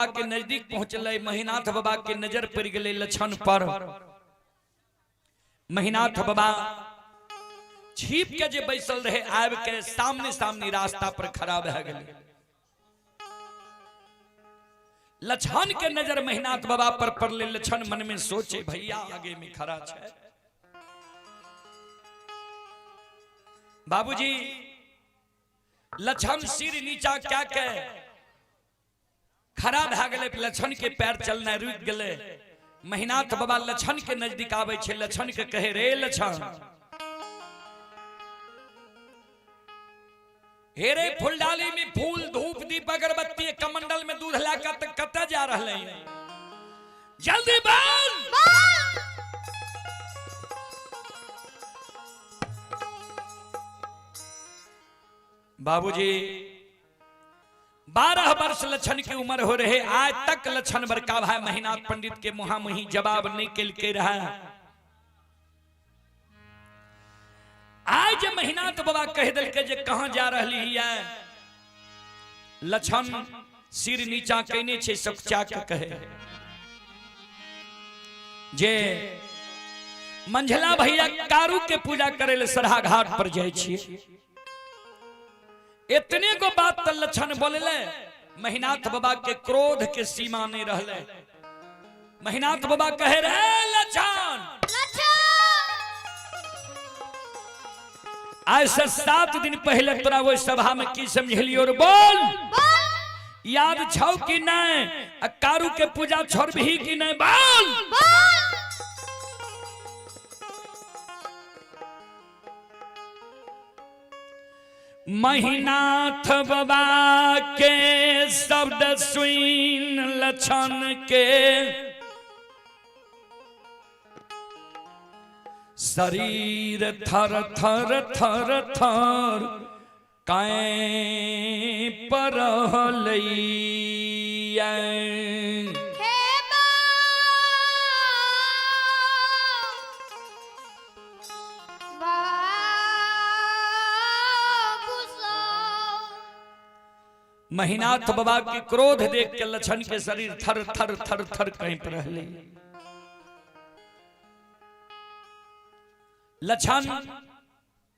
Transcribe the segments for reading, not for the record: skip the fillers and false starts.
के नजदीक पहुंचल महीनाथ बाबा के नजर पड़ गए लक्षण पर। महीनाथ बाबा छिप के जे बैसल रहे आब के सामने सामने रास्ता पर खड़ा भए गए। लक्षण के नजर महीनाथ बाबा पर पड़ले। लक्षण मन में सोचे भैया आगे में खड़ा है। बाबूजी लक्षण सिर नीचा क्या के खड़ा भए गए। लक्षण के पैर चलना रुक गए। महीनाथ बाबा लक्षण के नजदीक आवे छे। लक्षण के कहे रे लक्षण, हे रे फुलडाली में फूल धूप दीप अगरबत्ती कमंडल में दूध लाकर कत जा रहे हैं, जल्दी बोल। बाबूजी 12 वर्ष लक्षण की उम्र हो रहे। आज तक लक्षण बड़का भाई महीनाथ पंडित के मुहा मुही जवाब नहीं कल के रहा। आज महीनाथ बाबा कह दिल के जे कहां जा रही है। लक्षण सिर नीचा कहने छे सचा के कहे जे मंझला भैया कारू के पूजा करे ले सरहा घाट पर जाय छिए। इतने को बात तो लक्षण बोले। महीनाथ बाबा के क्रोध के सीमा नहीं रहले। महीनाथ बाबा कहे रहे लक्षण, आज से 7 दिन पहले तोरा वो सभा में की समझलियो रे बोल, याद छौ कि नहीं? कारू के पूजा छोड़ भी कि नहीं बोल। महीनाथ बाबा के शब्द सुन लक्षण के शरीर थर थर थर थर कांप रहलैया। महीनाथ बाबा के क्रोध देख के लक्षण के शरीर थर थर थर थर कांप रहले। लक्षण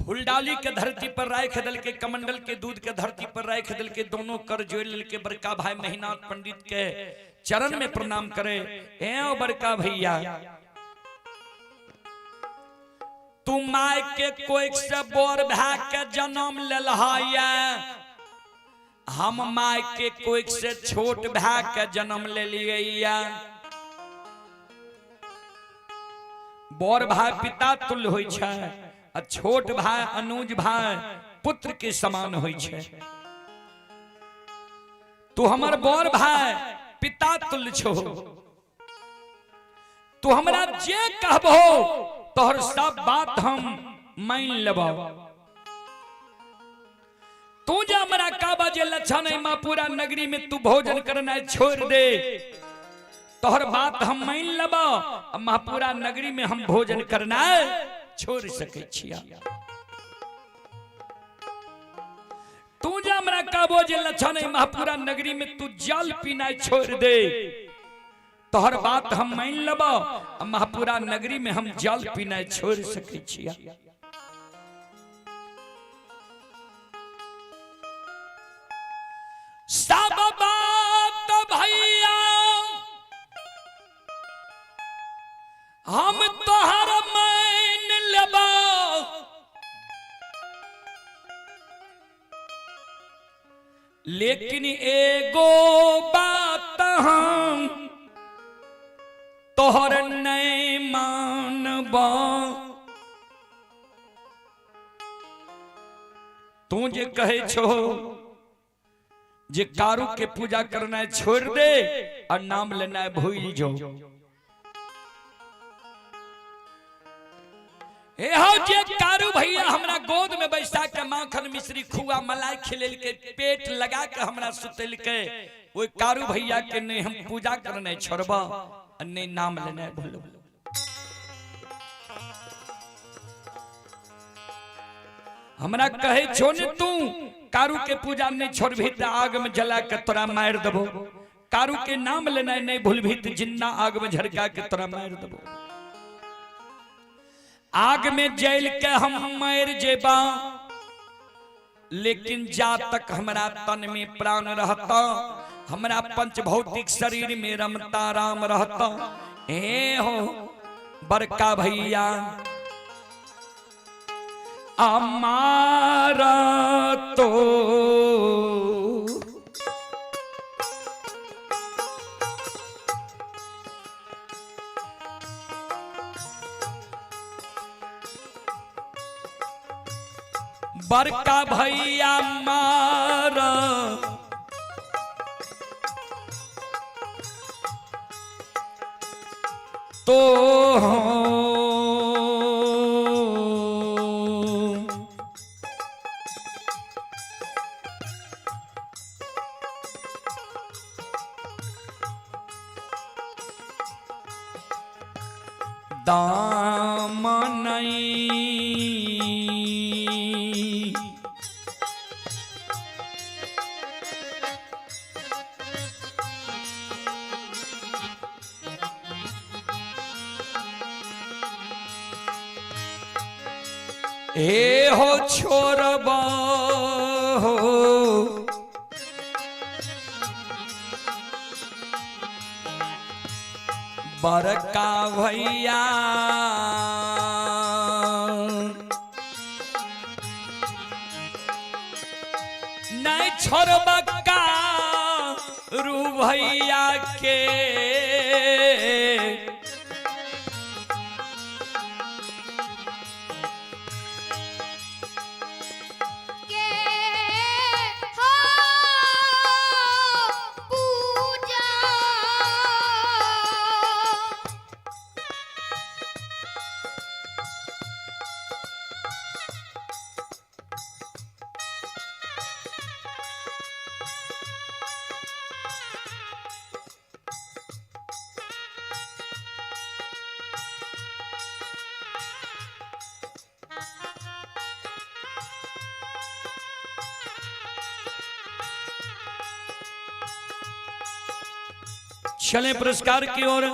फूलडाली के धरती पर राख दल के कमंडल के दूध के धरती पर राख दल के दोनों कर जोड़ लेल के बड़का भाई महीनाथ पंडित के चरण में प्रणाम करे। ए बड़का भैया, तू माय के कोई से बोर भा के जन्म लेलहाया, हम माय के कोई से छोट भाई के जन्म ले लिया। बड़ भाई पिता तुल्य होय छै आ छोट भाई अनुज भाई पुत्र के समान होय छै। तू हमर बड़ भाई पिता तुल्य छो। तू हमरा जे कहबो तोहर सब बात हम मान लेबो। तू जा हमरा का बजे लक्षण है मापुरा नगरी में तू भोजन करना छोड़ दे, तोहर बात हम मान लेबो। महापुरा नगरी में हम भोजन करना छोड़ सके छिया। तू जा हमरा का बजे लक्षण है महापुरा नगरी में तू जल पीना छोड़ दे, तोहर बात हम मान लेबो। महापुरा नगरी में हम जल पीना छोड़ सके छिया। सब बात भैया हम तोहर मान लेबो, लेकिन एगो बात हम तोहर नहीं मानबो। तू जे कहे छो जे कारू के पूजा करना छोड़ दे और नाम लेना भूल जो। जे कारू भैया हमरा गोद में बैठा के माखन मिश्री खुआ मलाई खिलेल के पेट लगा के हमरा सुतेल के, वो कारू भैया के नहीं हम पूजा करना छोड़बा और नहीं नाम लेना भूल। हमरा कहे छो ने तू कारू के पूजा नहीं छोड़बी तो आग में जला के तोरा मार देबो। कारू के नाम लेना नहीं भूलभी तो जिन्ना आग में झरका के तरह मार देबो। आग में जैल के हम मर जेबा, लेकिन जा तक हमारा तन में प्राण रहता, हमारा पंच भौतिक शरीर में रमता राम रहता। ए हो बड़का भैया हमारा तो बड़का भैया मारा तो दाम नहीं हे हो छोरबा हो बड़का भैया नहीं छोरबा का रू भैया के चले पुरस्कार की ओर।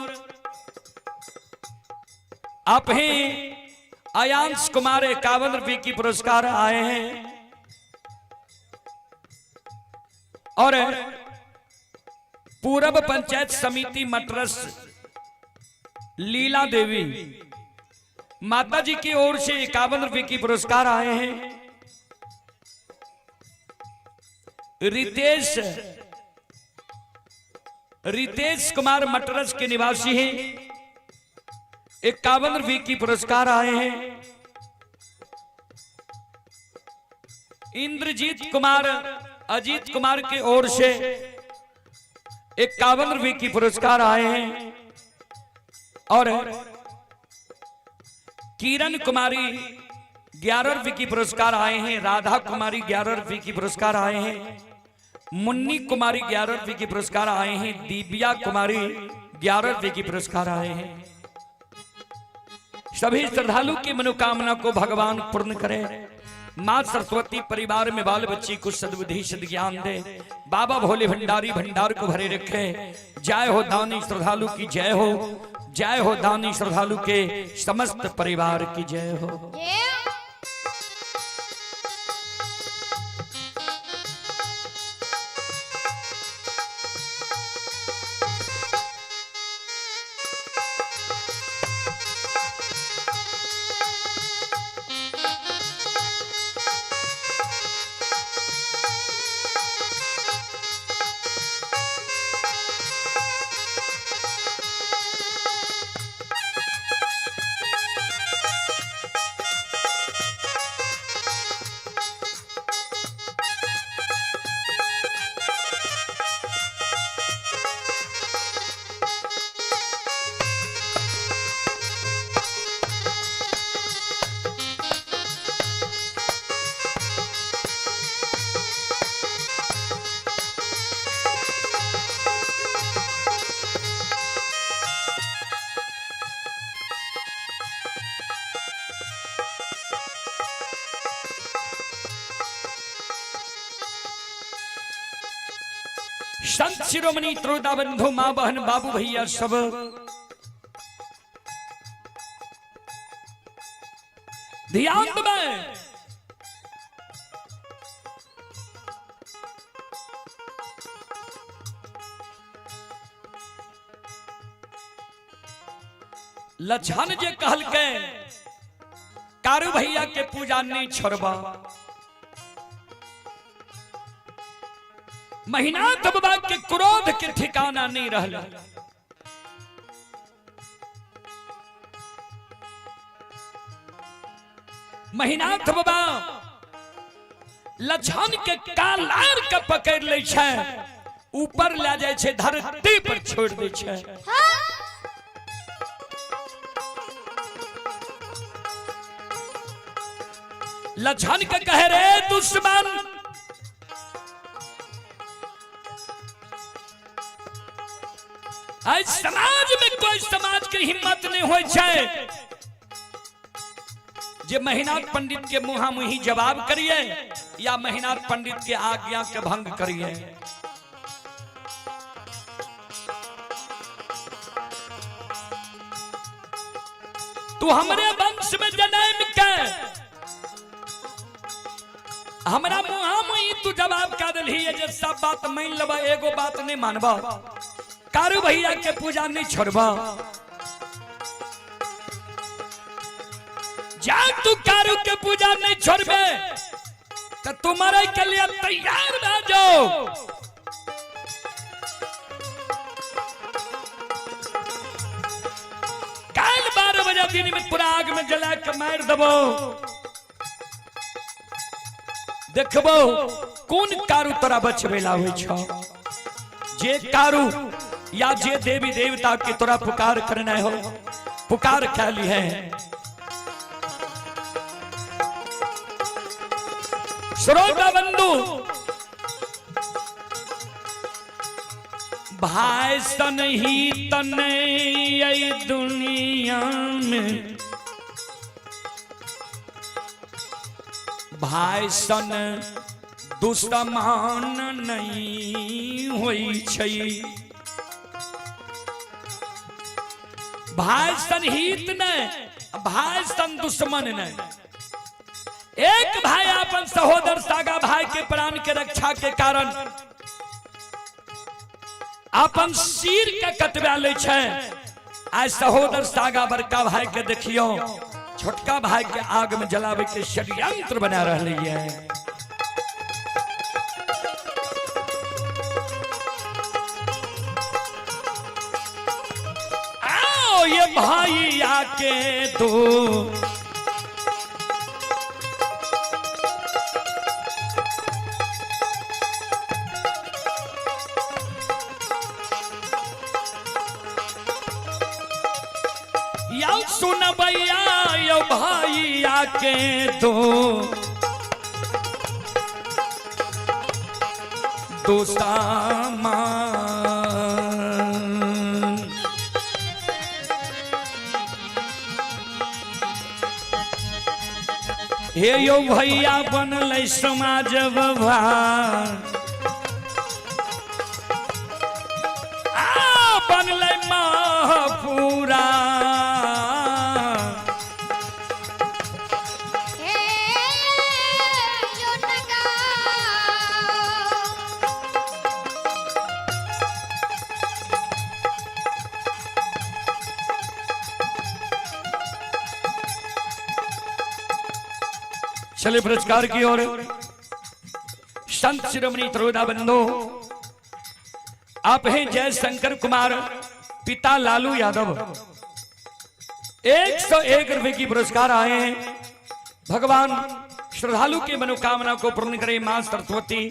आप ही आयांश कुमार 51 रुपये की पुरस्कार आए हैं और पूरब पंचायत समिति मटरस लीला देवी माता जी की ओर से 51 रुपये की पुरस्कार आए हैं। रितेश कुमार मटरस के निवासी हैं, 51 रुपये की पुरस्कार आए हैं। इंद्रजीत कुमार अजीत कुमार की ओर से 51 रुपये की पुरस्कार आए हैं और किरण कुमारी 11 रुपये की पुरस्कार आए हैं। राधा कुमारी 11 रुपये की पुरस्कार आए हैं। मुन्नी कुमारी 11 रुपये की पुरस्कार आए हैं। दिव्या कुमारी 11 रुपये की पुरस्कार आए हैं। सभी श्रद्धालु की मनोकामना को भगवान पूर्ण करे। मां सरस्वती परिवार में बाल बच्ची को सद्बुद्धि सद्ज्ञान दे। बाबा भोले भंडारी भंडार को भरे रखे। जय हो दानी श्रद्धालु की जय हो, जय हो दानी श्रद्धालु के समस्त परिवार की जय हो। संत शिरोमणि त्रोदा बंधु मां बहन बाबू भैया सब ध्यान में लछन जे कहल के कारू भैया के पूजा नहीं छोड़बा। महीनाथ बाबा के क्रोध के ठिकाना नहीं रहला। महीनाथ बाबा लछन के कालार के पकड़ ले छै, ऊपर ले जाय छै, धरती पर छोड़ दे छै। लछन के कहे रे दुश्मन, आज समाज में कोई समाज के हिम्मत नहीं होय छै जे महीनाथ पंडित के मुहा मुही जवाब करिए या महीनाथ पंडित के आज्ञा के भंग करिए। तू हमरे वंश में जन्म के हमरा मुहा मुही तू जवाब कर दिली है जे सब बात मान लेबा, एगो बात नहीं मानबा, कारू भैया के पूजा नहीं छोड़बा। जा तू कारू के पूजा नहीं छोड़बे तो तुम्हारे के लिए तैयार रह जाओ। कल 12 बजे दिन में पूरा आग में जला के मार देबो। देखबो कौन कारू तोरा बचबेला होइ छ। जे कारू या जे देवी देवता के तोरा पुकार करना हो, पुकार खाली है। श्रोता बंधु, भाई सन ही तने ये दुनिया में, भाई सन दुश्मन नहीं होई छै। भाई सन हित ने, भाई सन दुश्मन ने। एक भाई अपन सहोदर सागा भाई के प्राण के रक्षा के कारण अपन सिर के कटवा ले छै। आज सहोदर सागा बड़का भाई के देखियो छोटका भाई के आग में जलावे के षड्यंत्र बना रही है। आओ ये भाई आके दो, या सुन भैया यो भाई आके दो, दो सामान। हे यो भैया बनल समाज बाबा, बनल महापुरा। चले पुरस्कार की ओर। संत शिरोमणि त्रोदा बंधु, आप हैं जय शंकर कुमार, पिता लालू यादव। 101 रुपए की पुरस्कार आए हैं। भगवान श्रद्धालु के मनोकामना को पूर्ण करे मां सरस्वती।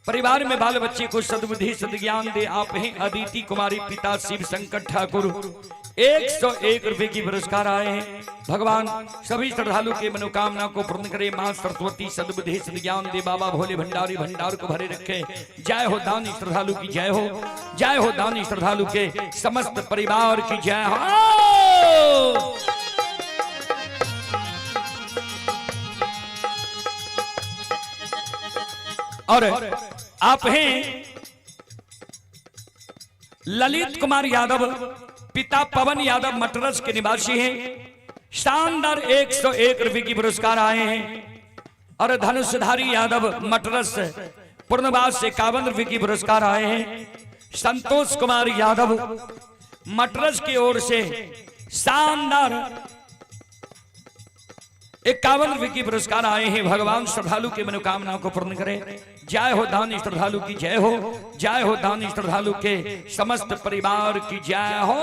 परिवार में बाल बच्चे को सद्बुद्धि सद्ज्ञान दे। आप हैं अदिति कुमारी, पिता शिव शंकर ठाकुर। 101 रुपए की पुरस्कार आए हैं। भगवान सभी श्रद्धालु के मनोकामना को पूर्ण करे मां सरस्वती, सद्बुद्धि सद्ज्ञान दे। बाबा भोले भंडारी भंडार को भरे रखे। जय हो दानी श्रद्धालु की जय हो, जय हो दानी श्रद्धालु के समस्त परिवार की जय हो। और आप हैं ललित कुमार यादव पिता पवन यादव मटरस के निवासी हैं। शानदार 101 रुपए की पुरस्कार आए हैं। और धनुषधारी यादव मटरस पूर्णवास से 51 रुपए की पुरस्कार आए हैं। संतोष कुमार यादव मटरस की ओर से शानदार 51 रुपए की पुरस्कार आए हैं। भगवान श्रद्धालु की मनोकामना को पूर्ण करे। जय हो दानी श्रद्धालु की जय हो, जय हो दानी श्रद्धालु के समस्त परिवार की जय हो।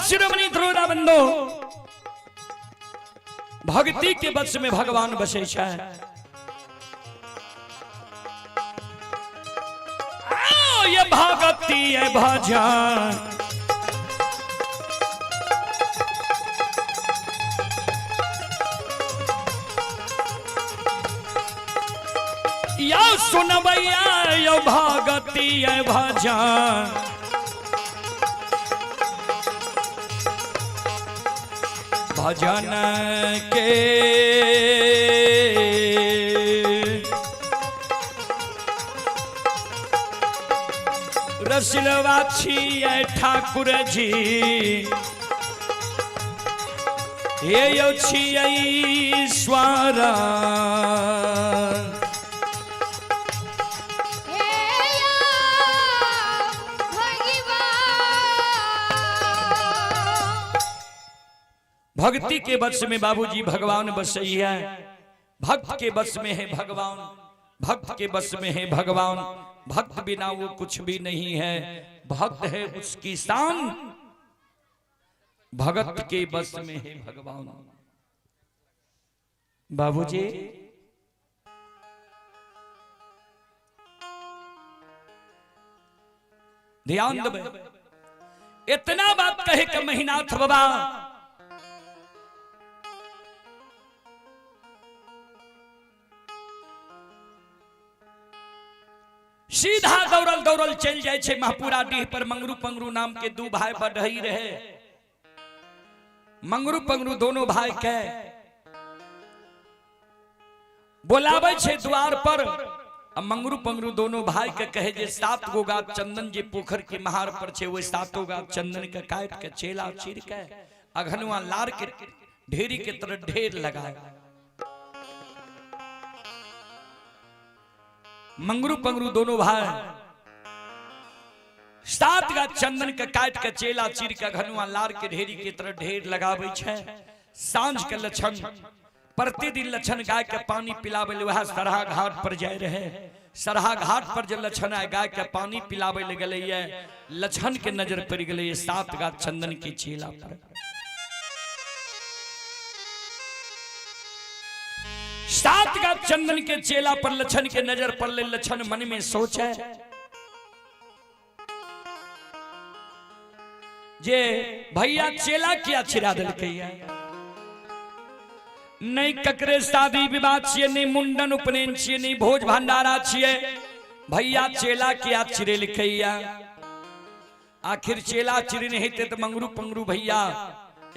शिरोमणि ध्रुवदा बंदो भक्ति के बस में भगवान बसे छे। ये भक्ति है भजन या सुनबैया यो भक्ति है भजन भजन के रसिलवा छियै ठाकुर जी हे यो छियै ईश्वर भक्ति के बस में बाबूजी भगवान बसई है। भक्त के बस में है भगवान, भक्त के बस में है भगवान। भक्त बिना वो कुछ भी नहीं है। भक्त है उसकी शान, भगत के बस में है भगवान। बाबूजी ध्यान दे, इतना बात कहे कि महीनाथ बाबा सीधा दौड़ल दौड़ल चल जाए छे महापुरा डीह पर। मंगरू पंगरू नाम के दू भाई बढ़ई रहे। मंगरू पंगरू दोनों भाई के बोलावे छे द्वार पर। मंगरू पंगरू दोनों भाई के कहे जे 7 गो गात चंदन जे पोखर के महार पर छे वो 7 गात चंदन के काट के चेला चीर के अघनुआ लार के ढेरी के तरह ढेर लगाए। मंगरू पंगरू दोनों भाई 7 गात चंदन के काट के चेला चीर के घनुआ लार के ढेरी के तरह ढेर लगावे छे। सांझ के लक्षण प्रतिदिन लक्षण गाय के पानी पिलावे ले वह सरहा घाट पर जाए रहे। सरहा घाट पर जब लक्षण आए गाय के पानी पिलावे ले गले ये लक्षण के नजर पड़ गले 7 गात चंदन के चेला पर। 7 गात चंदन के चेला पर लक्षण के नजर पड़ले। लक्षण मन में सोचे जे भैया चेला क्या छिरा दिल के नहीं ककरे शादी विवाह छिए नहीं मुंडन उपनयन छिए नहीं भोज भंडारा छिए। भैया चेला क्या चिरे लिखैया। आखिर चेला चिरे नहीं थे तो मंगरू पंगरू भैया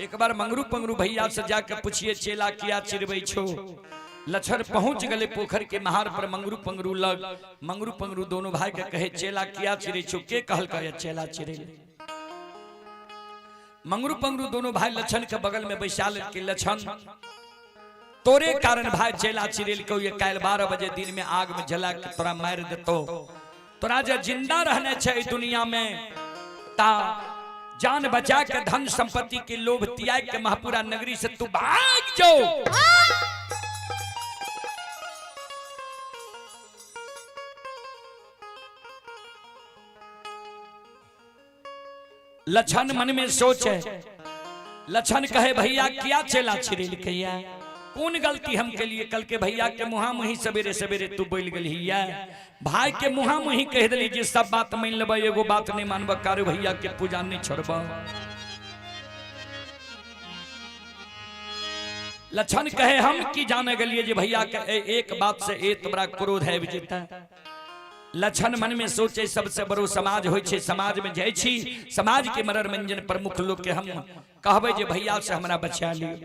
एक बार मंगरू पंगरू भैया से जाकर पूछिए चेला क्या चिरबै छो। लक्षण पहुंच गले पोखर के महार पर। मंगरू पंगरू लग मंगरू पंगरू दोनों भाई के कहे चेला क्या चिरे छो। के कहल कहे चेला चिरे मंगरू पंगरू दोनों भाई लक्षण के बगल में बैसा के लक्षण तोरे कारण भाई चेला चिरेल को ये काल 12 बजे दिन में आग में जला के तोरा मार देतो। तोरा जे जिंदा रहने छे दुनिया में ता जान बचा के धन संपत्ति के लोभ त्याग के महापुरा नगरी से तू भाग जाओ। लक्षण मन में सोचे, लक्षण कहे भैया क्या चेला छिरेल कहिया कौन गलती हम के लिए कल के भैया के मुहा मुही सवेरे सवेरे तू बोल गई भाई के मुहा मुही कह दिली जे सब बात मान लेब एगो बात नहीं मानब कारू भैया के पूजा नहीं छोड़ब। लक्षण कहे हम की जाने गलिए जे भैया के एक बात से एक बड़ा क्रोध है विजेता। लक्षण मन में सोचे सबसे बड़ो समाज होय छे, समाज में जाय छी समाज के मनोरंजन प्रमुख लोग के हम कहबे जे भैया से हमरा बचा लियो।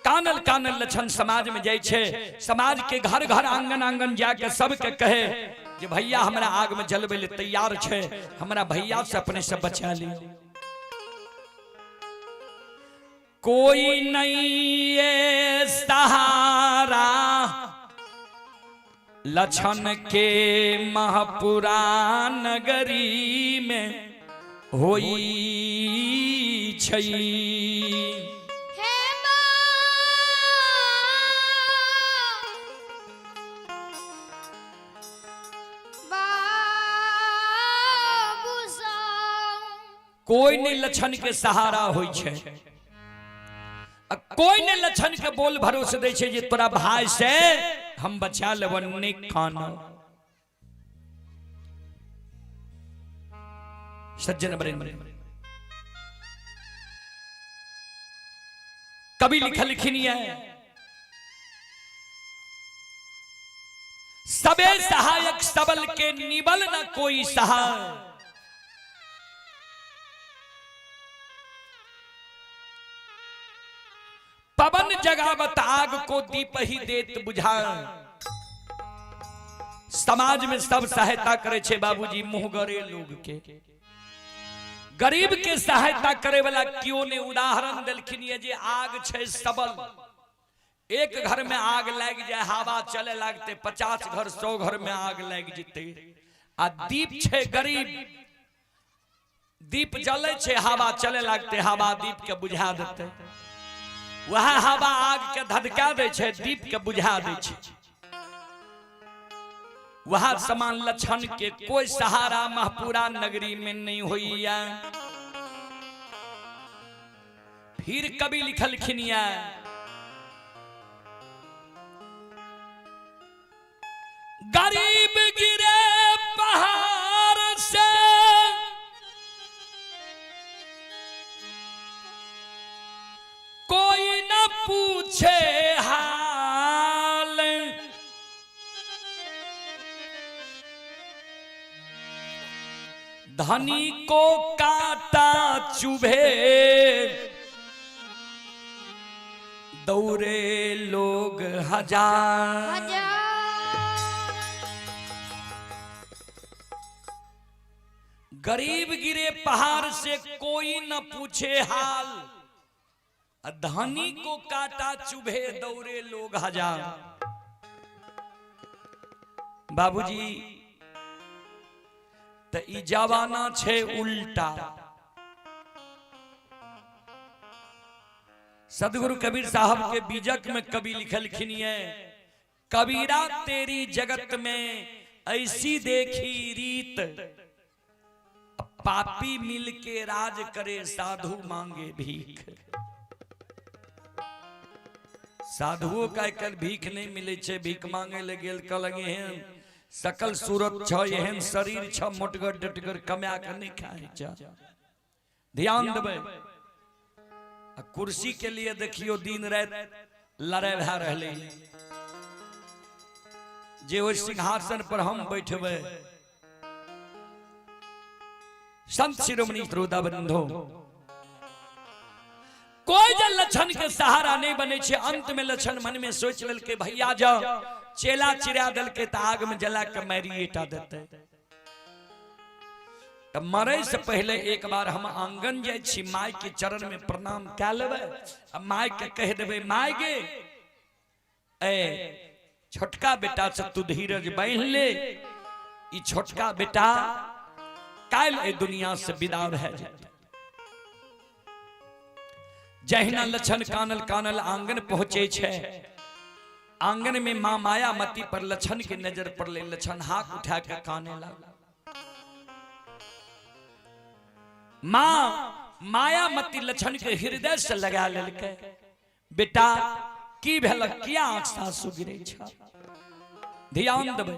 कानल कानल लक्षण समाज में जाय छे, समाज के घर घर आंगन आंगन जाके सबके कहे जे भैया हमरा आग में जलबे ले तैयार छे, हमरा भैया से अपने से बचा लियो। कोई नहीं है सहारा लक्षण के महपुरा नगरी में होई छई। कोई नहीं लक्षण के सहारा होई छे, कोई ने लक्षण के बोल भरोसे दे छे जे तोरा भाई से हम बचा लेबन नहीं खाना। सज्जन बरेंद्र कभी लिखनी है सबे सहायक सबल के निबल न कोई सहाय। पवन जगावत आग को दीप ही देत बुझा। समाज में सब सहायता करे छे बाबूजी मुहगरे लोग के, गरीब के सहायता करे वाला क्यों ने उदाहरण देलखिन ये जे आग छे सबल, एक घर में आग लग जाए हवा चले लगते 50 घर 100 घर में आग लग जते। आ दीप छे गरीब, दीप जले छे हवा चले लगते हवा दीप के बुझा देते। वह हवा आग के धधका दे छे दीप के बुझा दे छे। वह समान लक्षण के कोई सहारा महपुरा नगरी में नहीं होइया। फिर कभी लिखल खिनिया गरीब गिरे पहाड़ से कोई न पूछे हाल, धनी को काटा चुभे दौड़े लोग हजार। गरीब गिरे पहाड़ से कोई न पूछे हाल, धनी को काटा चुभे दौड़े लोग हजार। बाबूजी त ई जवाना छे उल्टा। सदगुरु कबीर साहब के बीजक में कवि लिखलखिन है कबीरा तेरी जगत में ऐसी देखी रीत, पापी मिल के राज करे साधु मांगे भीख। साधुओं का कल भीख नहीं मिले छे, भीख मांगे ले गेल कलगे हैं सकल सूरत छ एहन शरीर छ मोटगर डटगर कमा के नहीं खाए छ। ध्यान देबे कुर्सी के लिए देखियो दिन रात लड़ाई भा रहले। जे ओइ सिंहासन पर हम बैठबे संत शिरोमणि श्रोताबंधो कोई जन लक्षण के सहारा नहीं बने छे। अंत में लक्षण मन में सोच लेल के भैया जा चेला चिरा दल के आग में जला के मैरिएटा देते। तब मरे से पहले एक बार हम आंगन जाय छी, माय के चरण में प्रणाम कए लेबै। अब माय के कह देबै, माय गे ए छोटका बेटा से तू धीरज बांध ले, ई छोटका बेटा काल ए दुनिया से विदा भए जाए। जहिना लक्षण कानल कानल आंगन पहुंचे छे, आंगन में मां मायामती पर लक्षण के नजर पड़ले। लक्षण हाथ उठा के काने लगा। मां मायामती लक्षण के हृदय से लगा लेलकै। बेटा की भेल, किया आंख से आंसू गिरै छ? ध्यान देबै।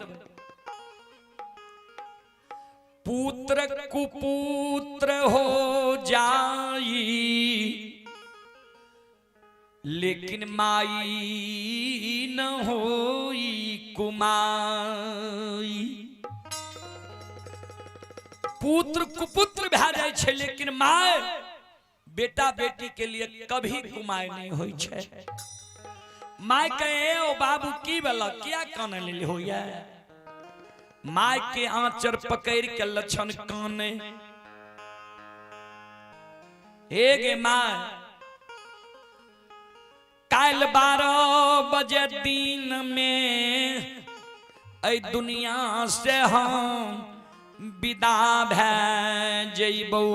पुत्र कुपुत्र हो जाई, लेकिन माई न होई कुमाई। पुत्र कुपुत्र भए जाय छे, लेकिन माय बेटा बेटी के लिए कभी कुमाई नहीं होई छे। माय कहे ओ बाबू की भेल, किया काने ले होइया? माय के आंचर पकड़ के लक्षण काने। हे गे माय, काल 12 बजे दिन में ऐ दुनिया से हम विदा भए जइबौ।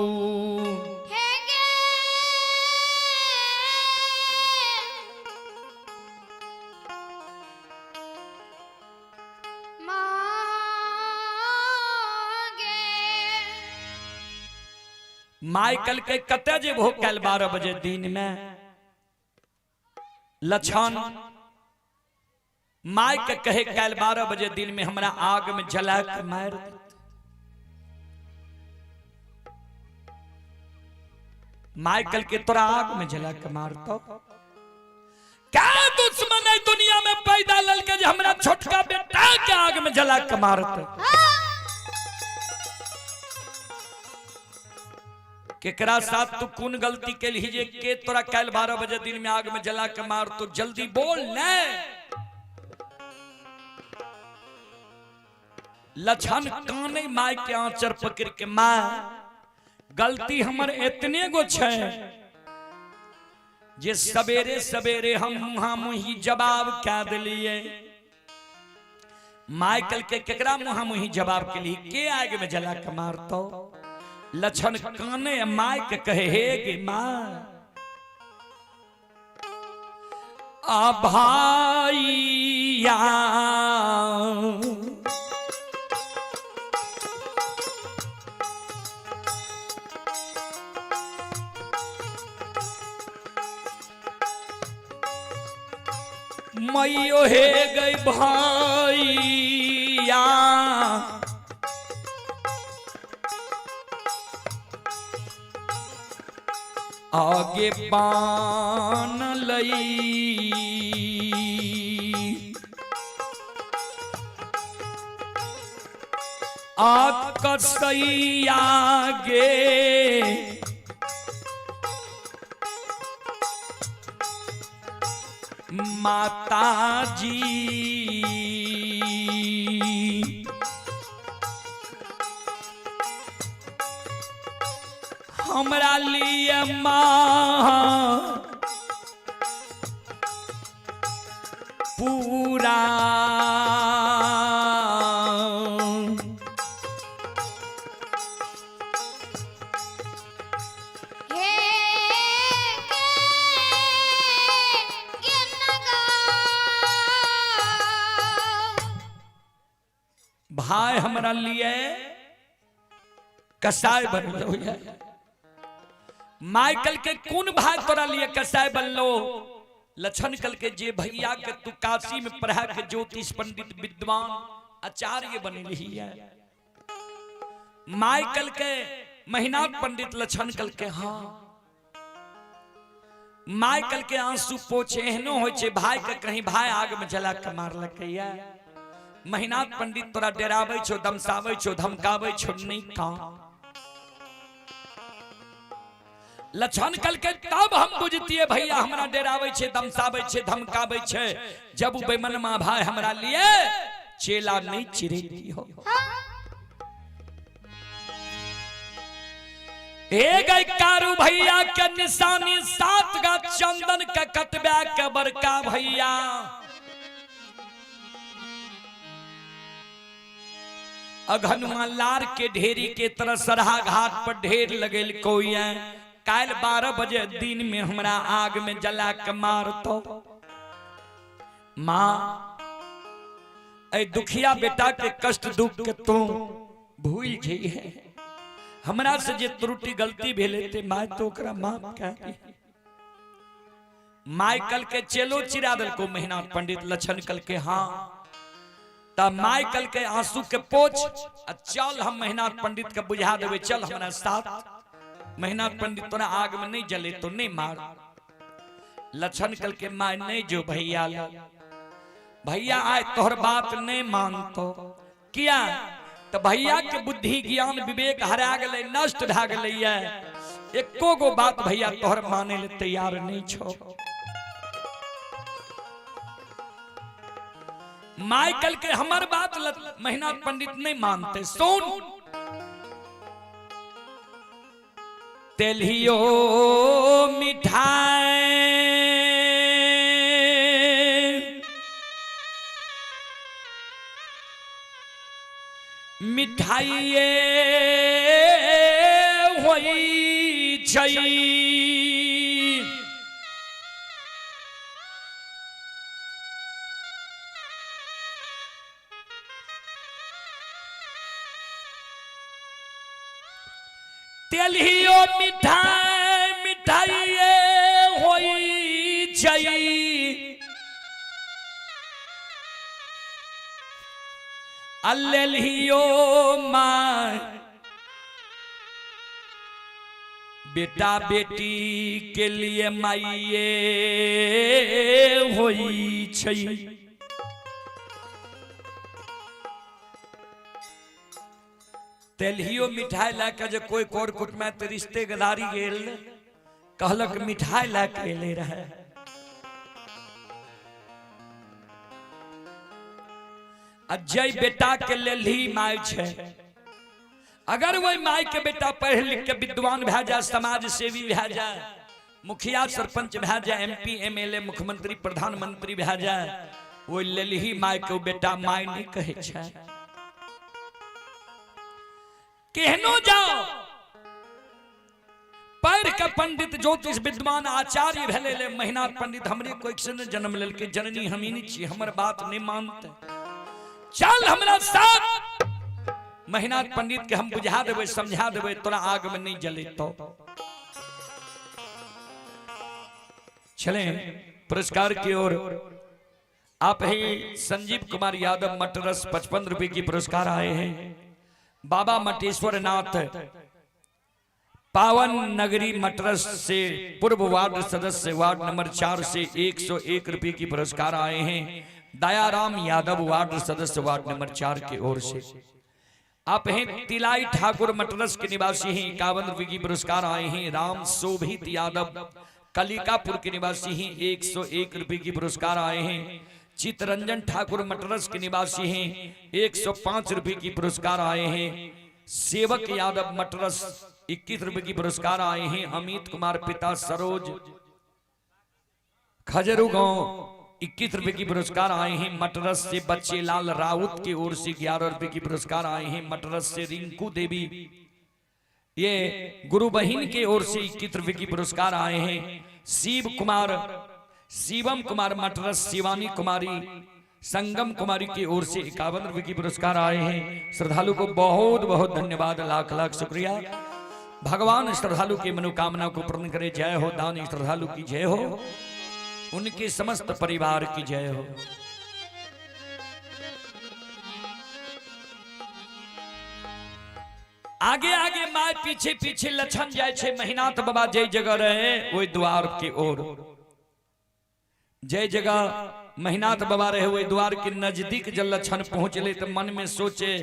माय कल के कते जेबो कल 12 बजे दिन में? लक्षण माय के कहे कल 12 बजे दिन में हमरा आग में जला के मार दे। माय कल के तोरा आग में जला के मारतो। क्या दुश्मन है दुनिया में पैदा ललके जे हमरा छोटका बेटा के आग में जला के मारतो? केकरा साथ तू कौन गलती के लिए के तोरा कल 12 बजे दिन में आग में जला के मार? तो जल्दी बोल न। लक्षण काने माय के आंचर पकड़ के, मां गलती हमर इतने गो छे जे सवेरे सवेरे हम मुहा मुही जवाब क्या दिलिए। माय कल के केकरा मुहा मुही जवाब के लिए के आग में जला के मारतो? लक्षण काने माय के कहे, हे गे मां, आ भाईया मैयो हे गई भाईया, आगे बान लई कसैया गे, माता जी हमरा लिए माँ पूरा भाई हमरा लिए कसाई बनलो है। माइकल के कौन भाई तोरा लिए कसाई बनलो? लक्षण कल के जे भैया के तू काशी में पढ़ा के ज्योतिष पंडित विद्वान आचार्य बनली है। माइकल के महीनाथ पंडित लक्षण कल के हाँ। माइकल के आंसू पोछे एहनो हो छे भाई के कहीं भाई आग में जला के मार लकैया। महीनाथ पंडित तोरा डरावे छो, धमकावे छो, धमकावे छो नहीं का। लक्षण कल के तब हम बुझतिए भैया हमरा डरावे छे, धमकावे छे, धमकावे छे जब उ बेमनमा भाई हमरा लिए चेला नहीं चिरेती हो। हे गई कारू भैया के निशानी 7 गा चंदन का कटबा के बड़का भैया अघनुआ लार के ढेरी के तरह सरहा घाट पर ढेर लगेल कोई काल 12 बजे दिन में हमरा आग में जला के मार तो माँ ऐ दुखिया बेटा के कष्ट दुख के तू भूल गई है हमरा से जे त्रुटि गलती भेले ते माय तो ओकरा माफ कर माइकल के चेलो चिरा दल को मेहनत पंडित लक्षण कल के हाँ तब माइकल के आंसू के पोछ चल हम मेहनत पंडित के बुझा देवे चल हमारा साथ मेहनत पंडित तोरा आग में नहीं जले तो नहीं मार लक्षण कल के माय नहीं जो भैया भैया आए तोहर बात नहीं मानतो किया तो भैया के बुद्धि ज्ञान विवेक हरा गले नष्ट भ गले एको गो बात भैया तोहर माने ले तैयार नहीं छो माइकल के हमर बात मेहनत पंडित नहीं मानते सुन तेलियो मिठाई मिठाइए होई छई तेलियो मिठाई मिठाइए होई छई अल्लेलियो माँ बेटा बेटी के लिए माइये होई छई तेलियो मिठाई लाके जो कोई कोर कुट में ते रिश्तेदारी गेल कहलक मिठाई लाके ले रहे अजय बेटा के लेल ही माय छे अगर वही माय के बेटा पढ़ लिख के विद्वान भे जाए समाज सेवी भे जाए मुखिया सरपंच भे जाए MP MLA मुख्यमंत्री प्रधानमंत्री भे जाए वो लेल ही माय के बेटा माय नहीं कहे छे केहनो जाओ पढ़ के पंडित ज्योतिष विद्वान आचार्य भेले ले मेहनत पंडित हमरे कोई से जन्म लेल के जननी हमी नहीं छी हमर बात नहीं मानते चल हमरा साथ मेहनत पंडित के हम बुझा देवे समझा देवे तोरा आग में नहीं जले तो चले पुरस्कार की ओर आप ही संजीव कुमार यादव मटरस 55 रुपए की पुरस्कार आए हैं बाबा मटेश्वर नाथ पावन नगरी मटरस से पूर्व वार्ड सदस्य वार्ड नंबर 4 से 101 रुपए की पुरस्कार आए हैं दयाराम यादव वार्ड सदस्य वार्ड नंबर 4 की ओर से आप हैं तिलाई ठाकुर मटरस के निवासी हैं 51 रुपए की पुरस्कार आए हैं राम शोभित यादव कलिकापुर के निवासी हैं 101 रुपए की पुरस्कार आए हैं चितरंजन ठाकुर मटरस के निवासी हैं 105 रुपए की पुरस्कार आए हैं सेवक यादव मटरस 21 रुपए की पुरस्कार आए हैं अमित कुमार पिता सरोज खजरू गांव 21 रुपए की पुरस्कार आए हैं मटरस से बच्चे लाल राउत की ओर से 11 रुपए की पुरस्कार आए हैं मटरस से रिंकू देवी ये गुरु बहिन की ओर से 21 रुपए की पुरस्कार आए हैं शिवम कुमार मटरस शिवानी कुमारी संगम कुमारी की ओर से 51 रुपए की पुरस्कार आए हैं श्रद्धालु को बहुत बहुत धन्यवाद लाख लाख शुक्रिया भगवान श्रद्धालु की मनोकामना को पूर्ण करे जय हो दानी श्रद्धालु की जय हो उनके समस्त परिवार की जय हो आगे आगे माय पीछे पीछे लक्षण जाए छे मेहनत बाबा जय जगह रहे वही द्वार की ओर जय जगह मेहनत बाबा रहे वही द्वार के नजदीक जब लक्षण पहुंचले तो मन में सोचे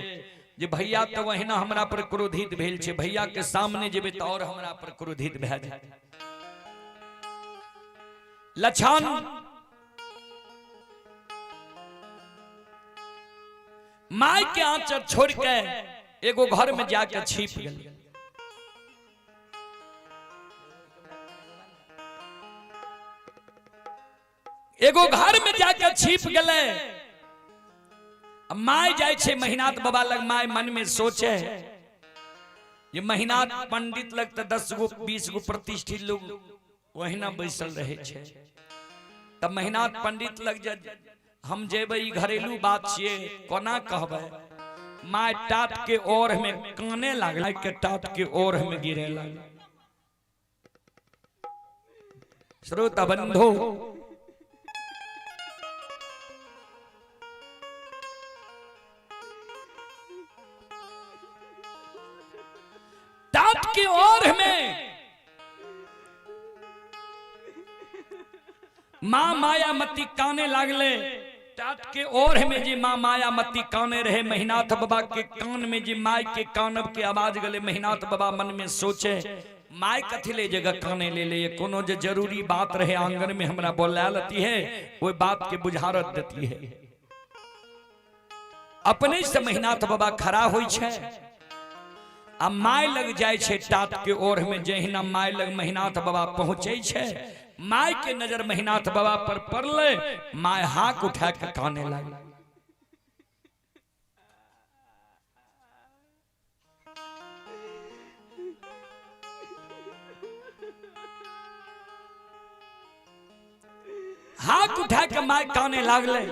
जे भैया तो वही ना हमरा पर क्रोधित भेल छे भैया के सामने जेबे तो और हमरा पर क्रोधित भे जाए लक्षण माय के आंचर छोड़ के एगो घर में जाकर छिप गए एगो घर में जाकर छिप गए। माय जाय छे महीनाथ बाबा लग। माय मन में सोचे ये महीनाथ पंडित लग तो 10 गो 20 गो प्रतिष्ठित लोग वही ना बैसल रहे छे। तब महीनाथ पंडित लग जा हम जेबे घरेलू बात छिए कोना कहबे। माय टाट के ओर में काने लागल के टाट के ओर में गिरे लागल। श्रोता बंधु टाट के ओर में मां मायामती काने लागले। टाट के ओर में जी मां मायामती काने रहे। महीनाथ बाबा के कान में जी माय के कानब के आवाज गले। महीनाथ बाबा मन में सोचे माय कथी ले जगह काने ले ले कोनो जो जरूरी बात रहे आंगन में हमरा बोला लेती है वो बात के बुझारत देती है। अपने से महीनाथ बाबा खड़ा होई छे आ माय लग जाय छे टाट के ओर में। जहिना माय लग महीनाथ बाबा पहुंचे छे माय के नजर महीनाथ बाबा पर पड़ले। माय हाथ उठा के काने लगी। हाथ उठा के माय काने लागले।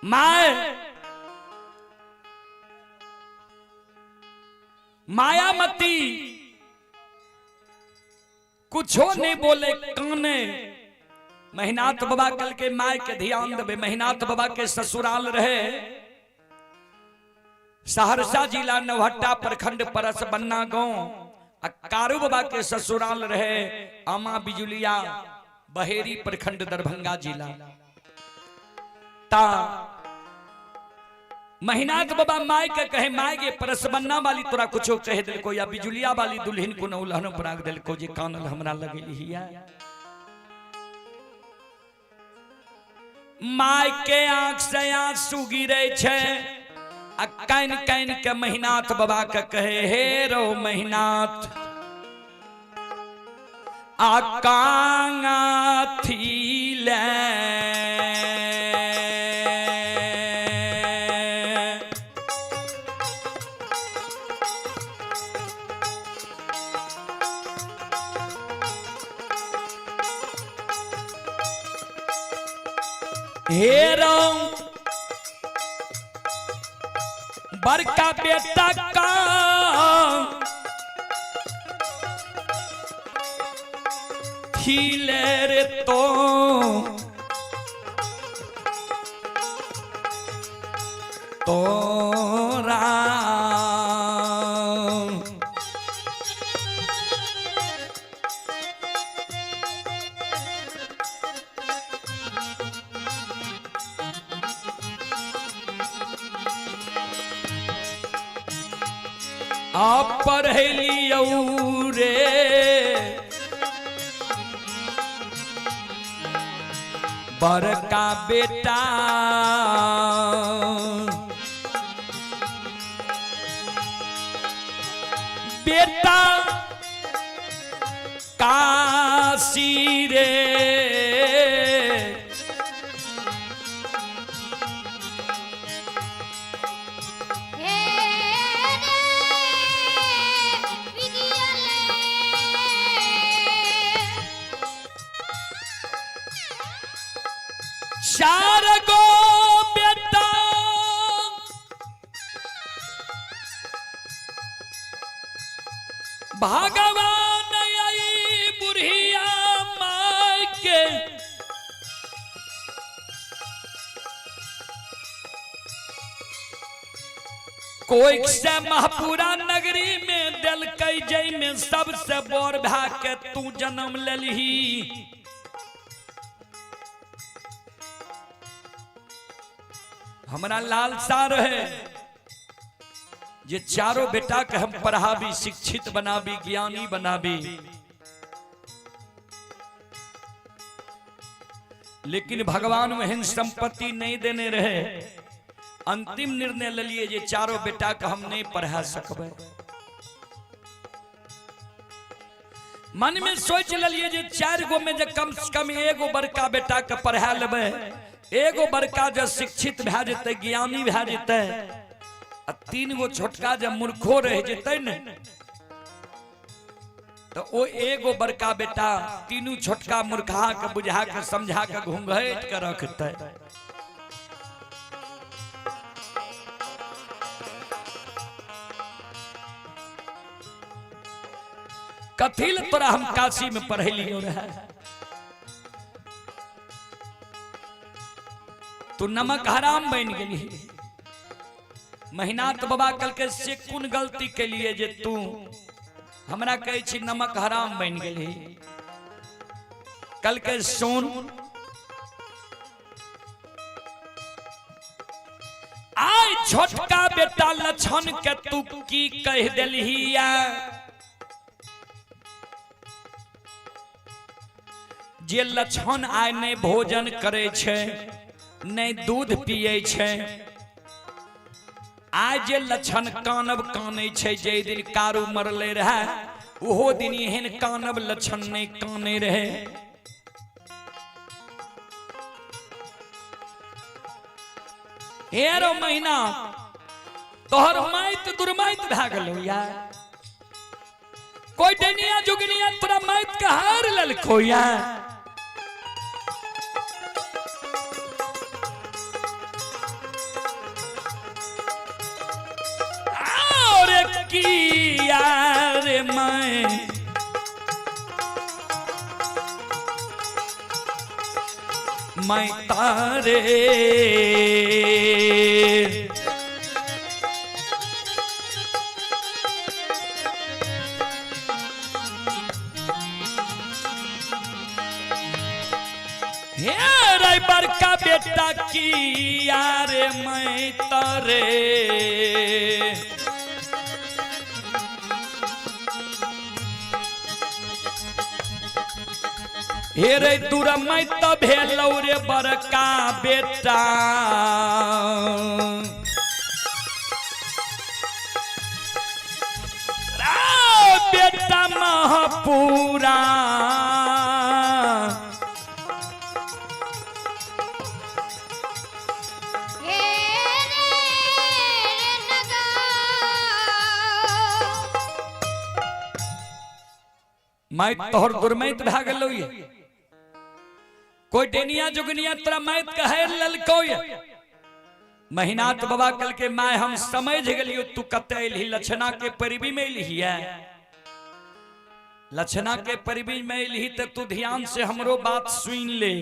माय मायामती कुछो नहीं बोले काने। महीनाथ बाबा कल के माय के ध्यान देवे। महीनाथ बाबा के ससुराल रहे सहरसा जिला नौहट्टा प्रखंड परस बन्ना गांव। कारू बाबा के ससुराल रहे आमा बिजुलिया बहेरी प्रखंड दरभंगा जिला। ता महीनाथ बाबा माय के कहे माय के परसबन्ना वाली तोरा कुछो कह दिल को या बिजुलिया वाली दुल्हन को नौलहन पराग दिल को जे कानल हमरा लगेली हिया। माय के आंख से आंसू गिरे छे। आ कान कान के महीनाथ बाबा के कहे हे रो महीनाथ आकांगा थीले हेरो बड़का बेटा का खिले रे तो तोरा आप पढ़लियो रे बड़का बेटा बेटा काशी रे चार गो बेटा भगवान आई बुढ़िया माय के कोई से महपुरा नगरी में दिल कई जई में सबसे बोर भा के तू जन्म लेलही। हमारा लालसा रहे जे चारों बेटा के हम पढ़ाबी शिक्षित बनाबी ज्ञानी बनाबी। लेकिन भगवान वहन संपत्ति नहीं देने रहे। अंतिम निर्णय ले लिए जे चारों बेटा का हम नहीं पढ़ा सकबे। मन में सोच लिए जे 4 गो में जो कम से कम एगो बड़का बेटा के पढ़ा लेबे, एगो बड़का जो शिक्षित भए जेते, ज्ञानी भए जेते, आ 3 गो छोटका जब मूर्खो रह जेते न, तो वो एगो बड़का बेटा तीनों छोटका मूर्खा के बुझा के समझा के घूंघट के रखते। कथिल तोरा हम काशी में पढ़े लियो रहे, तू नमक हराम बन गई। मेहनात बाबा कल के से कौन गलती के लिए जे तू हमरा कहे छी नमक हराम बन गई। कल के सुन, आय छोटका बेटा लछन के तू की कह देलहिया, जे लछन आय नहीं भोजन करे छे, नहीं दूध पिए छे, आज जे लछन कानब काने छे, जे दिन कारू मरले रहे ओहो दिन एहन कानब लछन नहीं काने रहे। हेरो महीना तोहर माइत दुर्माइत भए गेलो यार, कोई डनिया जुगनिया तोरा माइत के हार ललको यार। यार मैं तारे बड़का बेटा की यार मैं तारे, हे रे दूर मैं तो भेलौ रे बड़का बेटा, बेटा महापूरा मैं तोहर दुर्मैत भए गेलौ ये, कोई डेनिया जुगनिया तोरा मैत कहे ललको ये। महीनात बाबा कल के माय हम समझ गेलियो तू कते अइलही, लक्षणा के परिवी में अइलही है। लक्षणा के परिवी में अइलही त तू ध्यान से हमरो बात सुन ले।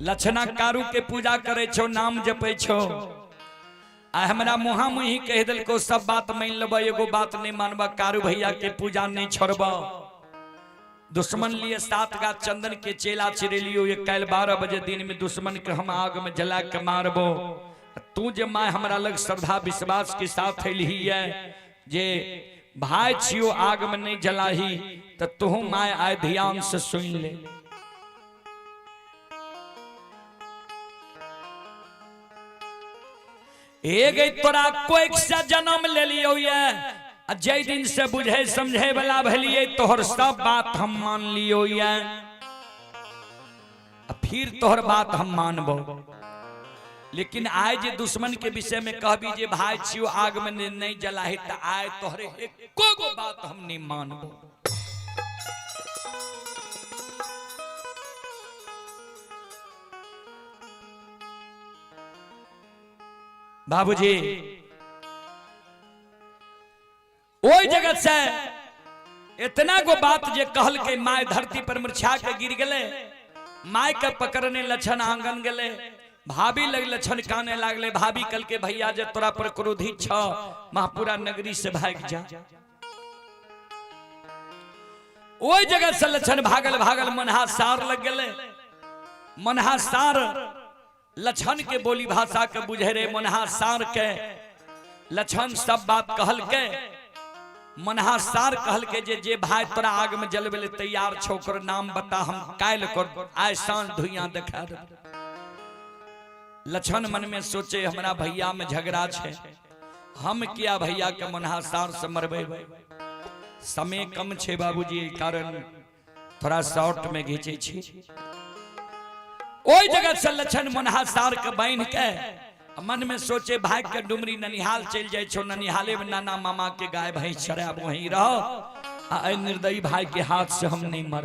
लक्षणा कारू के पूजा करे छो, नाम जपे छो, आ हमरा मुहा मुही कह दिल को सब बात मान लब, एगो बात नहीं मानबा, कारू भैया के पूजा नहीं छोड़बा। दुश्मन लिए 7 गाछ चंदन के चेला चिरेलियो, ये कल 12 बजे दिन में दुश्मन के हम आग में जला के मारबो। तू जे माय हमरा लग श्रद्धा विश्वास के साथ अइलही है, जे भाई छियो आग में नहीं जलाही, तो तू माय आय ध्यान से सुन ले। तोरा कोई से जन्म ले लियो ये, जय दिन से बुझे समझे वाला भलिए, तोहर सब बात हम मान लियो ये, फिर तोहर बात हम मानबो। लेकिन आय जे दुश्मन के विषय में कहबी जे भाई छियो आग में नहीं जलाही, त आय तोहरे एको गो बात हम नहीं मानबो। बाबूजी ओई जगत से इतना गो बात जे कहल के माय धरती पर मूर्छा के गिर गले, माय के पकड़ने लक्षण आंगन गले, भाभी लग लक्षण काने लागले। भाभी कल के भैया जे तोरा पर क्रोधित छ, महापुरा नगरी से भाग जा। ओई जगत से लक्षण भागल भागल मनहा सार लग गले। मनहा सार लक्षण के बोली भाषा के बुझे रे, मनहा सार के लक्षण सब बात कहल के मनहासार कहल के जे भाई तोरा आग में जलबे ले तैयार छो ओकर नाम बता, हम काल कर आय सांझ धुइयां देखा दे। लछन मन में सोचे हमरा भैया में झगड़ा छे, हम किया भैया के मनहासार से मरबे। समय कम छे बाबूजी, कारण थोड़ा शॉर्ट में घीचे छी। ओई जगह से लछन मनहासार के बांध के मन में सोचे भाग के डुमरी ननिहाल चल जाए छो, ननिहाले में नाना मामा के गाय भैंस चराब वहीं रहो, आ निर्दयी भाई के हाथ से हम नहीं मर।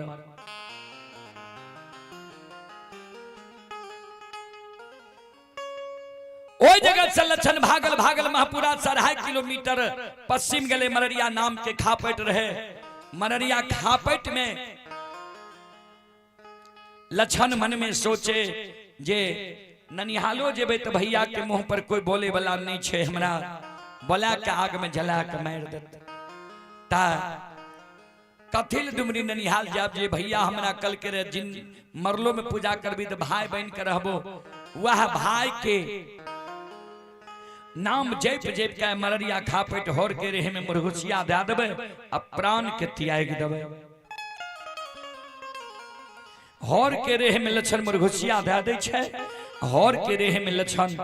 ओई जगह से लछन भागल भागल महापुरा 2.5 किलोमीटर पश्चिम गले मररिया नाम के खापट रहे। मररिया खापट में लछन मन में सोचे जे ननिहालो जेबे तो भैया के मुंह पर कोई बोले वाला नहीं छे, हमरा बोला के आग में जला के मार देते। ता कथिल डुमरी ननिहाल जाब जे भैया हमरा कल के रे जिन मरलो में पूजा करबी तो भाई बन के रहबो, वह भाई के नाम जैप जैप के मररिया खापेट होर के रहे में मुरघुसिया दे देबे, अब प्राण के त्याग देबे। होर के रेह में लछन मुरघुसिया दे दे छे, होर के रेह में लछन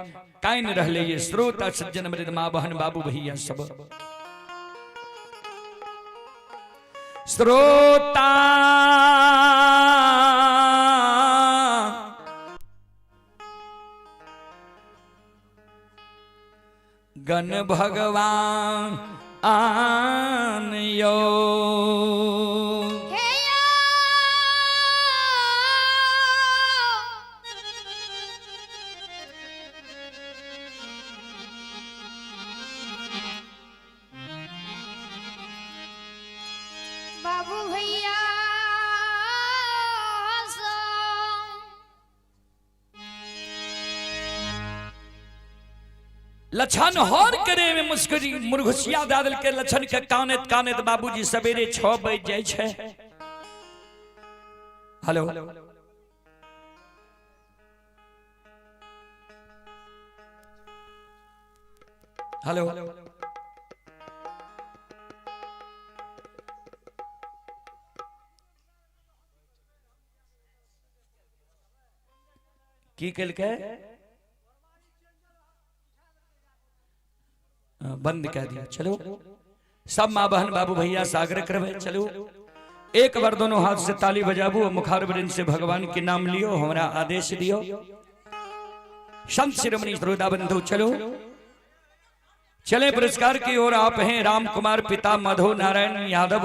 काइन रहले ये श्रोता सज्जन मृद मां बहन बाबू भैया सब। श्रोता गण भगवान आन यो बाबू भैया लछन होर करे में मुस्कुरी मुरघुसिया दादल के लछन के कानत कानत बाबूजी सवेरे 6 बज जाय छे। हेलो हेलो की कल के बंद कर दिया। चलो सब माँ बहन बाबू भैया सागर करवे। चलो एक बार दोनों हाथ से ताली बजाबू और मुखारबिंद से भगवान के नाम लियो, हमारा आदेश दियो। संत शिरोमणि श्रोता बंधु चलो चले पुरस्कार की ओर। आप हैं राम कुमार पिता मधु नारायण यादव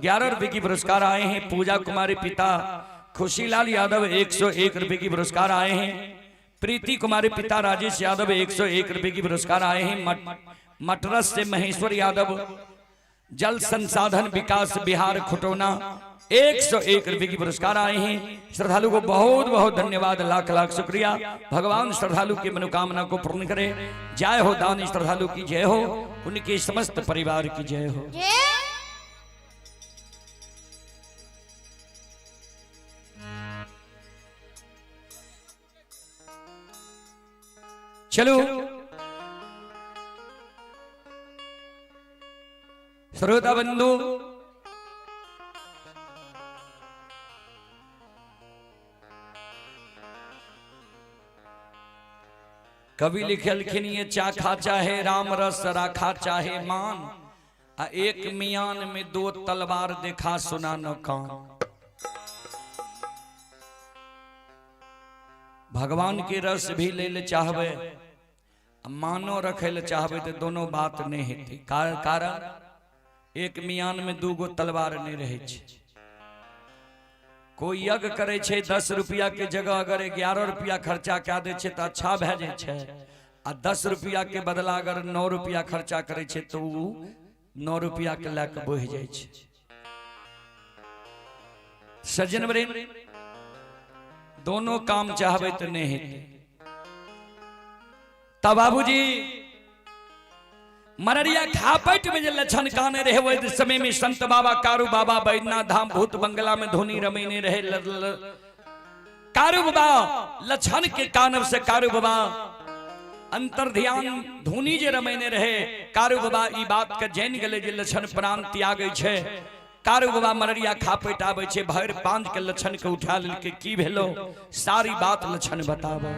11 रुपए की पुरस्कार आए हैं। पूजा कुमारी पिता खुशीलाल यादव 101 रुपए की पुरस्कार आए हैं। प्रीति कुमारी पिता राजेश यादव 101 रुपए की पुरस्कार आए हैं। मटरस से महेश्वर यादव जल संसाधन विकास बिहार खुटोना 101 रुपए की पुरस्कार आए हैं। श्रद्धालु को बहुत बहुत धन्यवाद, लाख लाख शुक्रिया। भगवान श्रद्धालु की मनोकामना को पूर्ण करे। जय हो दानी श्रद्धालु की जय हो, उनके समस्त परिवार की जय हो। चलो श्रोता बंधु कवि लिखलखिन ये चाखा चाहे राम रस राखा चाहे मान, आ एक मियान में 2 तलवार देखा सुना न कान। भगवान के रस भी ले ले चाहबे, मानो रखे ले चाहबे तो दोनों बात नहीं हेती। कारण एक मियान में 2 तलवार नहीं रहे छे। कोई यज्ञ करे छे 10 रुपया के जगह अगर 11 रुपया खर्चा क्या दे छे तो अच्छा भेजे छे, आ 10 रुपया के बदला अगर 9 रुपया खर्चा करे छे तो 9 रुपया के लाके बोह जाए छे। सज्जन वरेन दोनों काम चाहबे तो नहीं हेते। तब बाबूजी मररिया खापट में जो लछन काने रहे वो समय में संत बाबा कारू बाबा बैद्यनाथ धाम भूत बंगला में धोनी रमीने रहे। कारू बाबा लछन के कानव से कारू बाबा अंतर ध्यान धुनी जे रमेने रहे कारू बाबा ई बात के जान गेले जे लक्षण प्राण त्यागै छै। कारू बाबा मररिया खा पेटाबै छै, भर पांच के लक्षण के उठा लेलकै। की भेलो सारी बात लक्षण बताबो।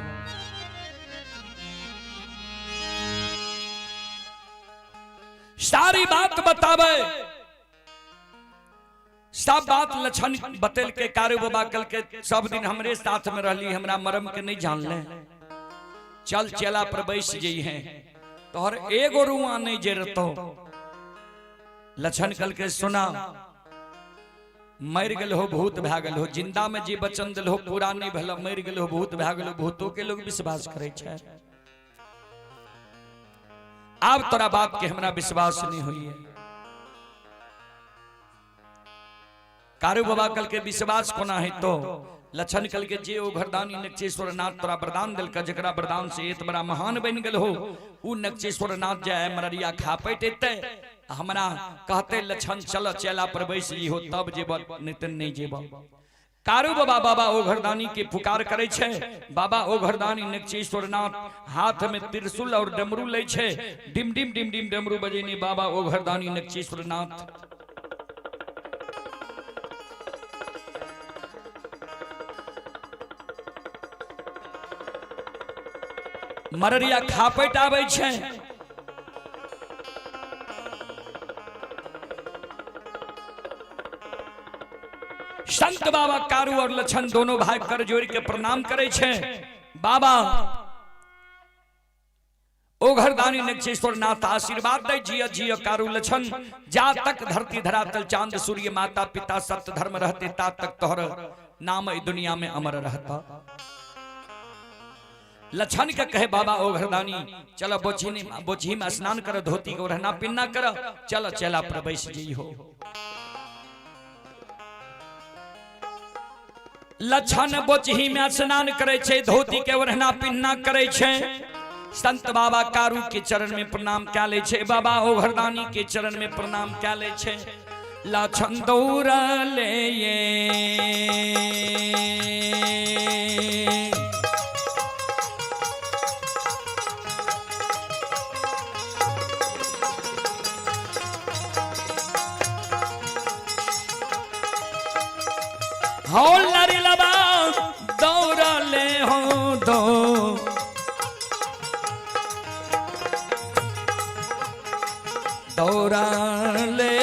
सारी बात बताबे, सब बात लक्षण बतल के कारू बाबा कल के सब दिन हमरे साथ में रहली, हमरा मरम के नहीं जान ले, चल चला पर बैस जई है तोहर एगो रुआ नहीं जरतो। लक्षण कल के सुना मर गल हो भूत भा गल हो, जिंदा में जी बचन दिल हो पूरा नहीं भला, मर गल हो भूत भा गल हो, भूतों के लोग विश्वास करे छै। अब तोरा बात के हमरा विश्वास नहीं हुई है। कारू बाबा कल के विश्वास कोना है तो लक्षण कल के जे ओ घरदानी नक्षेश्वर नाथ तोरा वरदान दिल का, जकरा वरदान से एक बड़ा महान बन गल हो, उ नक्षेश्वर नाथ जाए मररिया खा पैटे हमरा कहते लक्षण चल चला पर बैस हो तब जेब नहीं जेब। कारू बाबा बाबा ओ घरदानी के पुकार करे छे। बाबा ओ घरदानी नक्षेश्वर नाथ हाथ में त्रिशूल और डमरू ले छे, डिम डिम डिम डिम डमरू बजेनी बाबा ओ घरदानी नक्षेश्वर नाथ। मररिया खापैट आबै छे। संत बाबा कारू और लक्षण दोनों भाई कर जोड़ के प्रणाम करे छे। बाबा ओ घरदानी नक्षेश्वर नाथ आशीर्वाद दे, जिया जिया कारू लक्षण, जा तक धरती धरातल चांद सूर्य माता पिता सत्य धर्म रहते ता तक तोहर नाम इस दुनिया में अमर रहता। लक्षण के कहे बाबा ओ घरदानी चलो बोझी में स्नान कर, धोती को रहना पिन्ना कर, चलो चला पर बैस जी हो। लक्षण बोझी में स्नान करे छे, धोती के रहना पिन्ना करे छे। संत बाबा कारू के चरण में प्रणाम क्या ले छे, बाबा ओ घरदानी के चरण में प्रणाम क्या ले छे। लक्षण दौड़ा ले हो लरी लबा दौड़ा ले हो दो, दौड़ा ले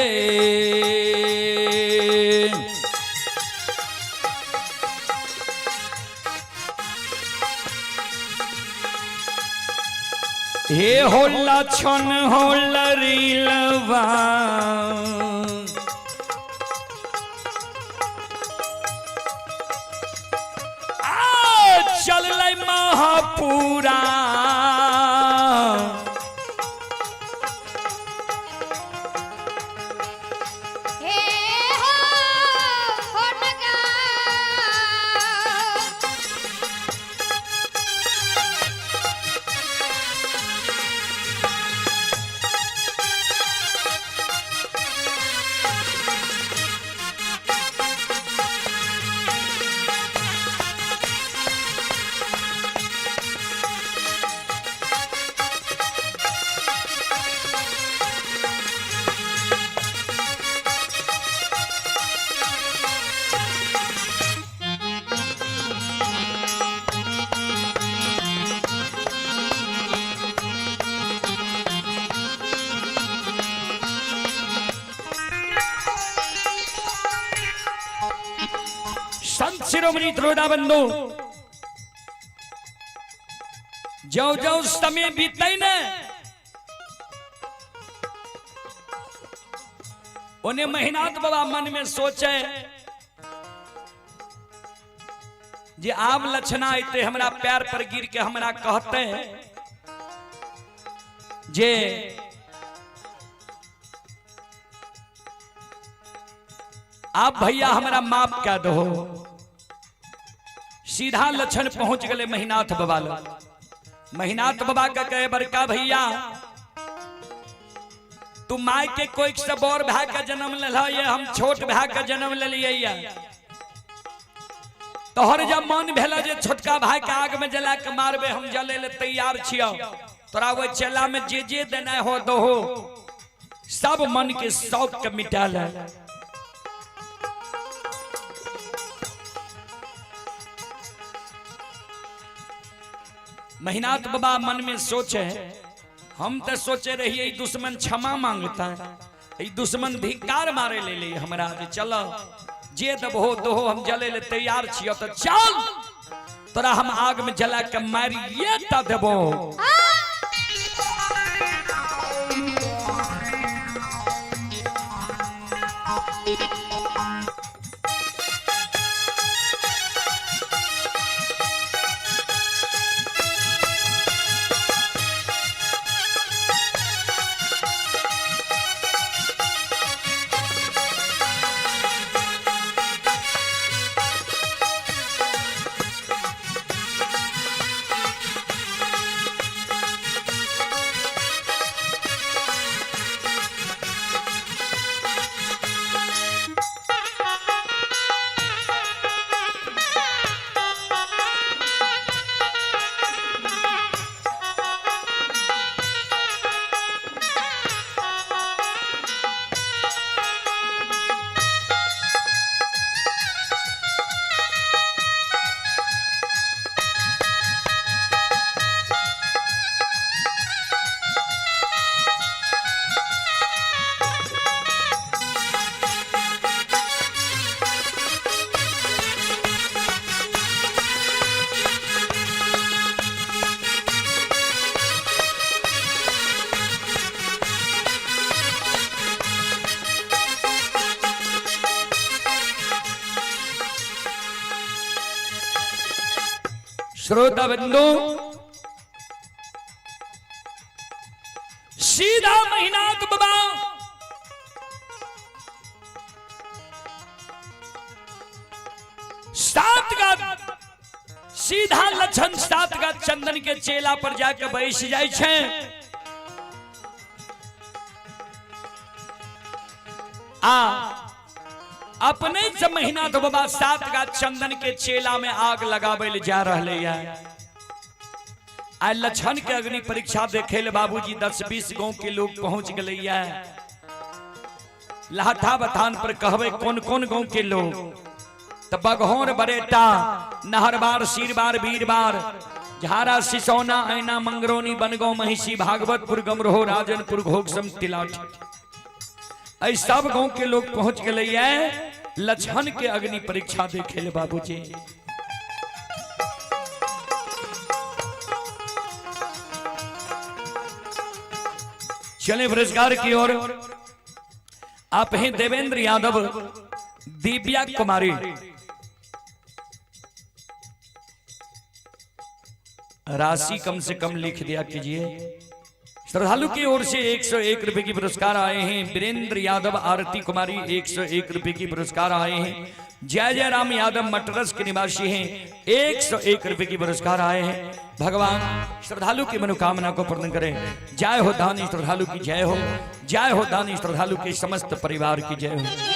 हे हो लक्षण हो लरी लबा चल महापूरा। संत शिरोमणि त्रोदा बंधु जो जो समय बीते न उन्हें महीनाथ बाबा मन में सोचे जे आब लक्षणा आते हमरा पैर पर गिर के हमरा कहते जे आप भैया हमरा माफ क्या दो। सीधा लक्षण पहुंच गए महीनाथ बाबा। महीनाथ बाबा का कहे बड़का भैया तू माय के कोई से बड़ भाई का जन्म ले, हम छोट भाई का जन्म ले लिए। तोहर जब मन भेला जे छोटका भाई के आग में जला के मारबे हम जले ले तैयार छियो तोरा वो चेला में जे देना हो दहो सब मन के शौक के मिटा ले महिनाथ बाबा मन में सोचे हम तो सोचे रहिए दुश्मन क्षमा मांगता है दुश्मन धिक्कार मारे ले हमरा चलो जे दबहो दोहो हम जले ले तैयार छियो तो चल तोरा हम आग में जला के मारिए ता देबो श्रोता बंधु सीधा महिनाथ बाबा सीधा लक्षण सात गा चंदन के चेला पर जाके बैस जाय छे अपने से महीना तो बाबा सात गा चंदन के चेला में आग लगावे ले जा रहे आ लक्षण के अग्नि परीक्षा देखे ले बाबूजी 10-20 गांव के लोग पहुंच गए लाठा बथान पर कहवे कौन कौन गांव के लोग तो बगहोर बरेटा नहरबार सिरबार वीरबार झारा सिसौना ऐना मंगरौनी बनगांव महिषी भागवतपुर गमरोह राजनपुर घोघसम तिलाठी ऐ सब गांव के लोग पहुंच गए लक्षण के अग्नि परीक्षा देखे ले बाबूजी चले पुरस्कार की ओर आप हैं देवेंद्र यादव दिव्या कुमारी राशि कम से कम लिख दिया कीजिए। श्रद्धालु की ओर से 101 रुपए की पुरस्कार आए हैं। वीरेंद्र यादव आरती कुमारी 101 रुपए की पुरस्कार आए हैं। जय जय राम यादव मटरस के निवासी हैं 101 रुपए की पुरस्कार आए हैं। भगवान श्रद्धालु की मनोकामना को पूर्ण करें। जय हो दानी श्रद्धालु की जय हो, जय हो दानी श्रद्धालु के समस्त परिवार की जय हो।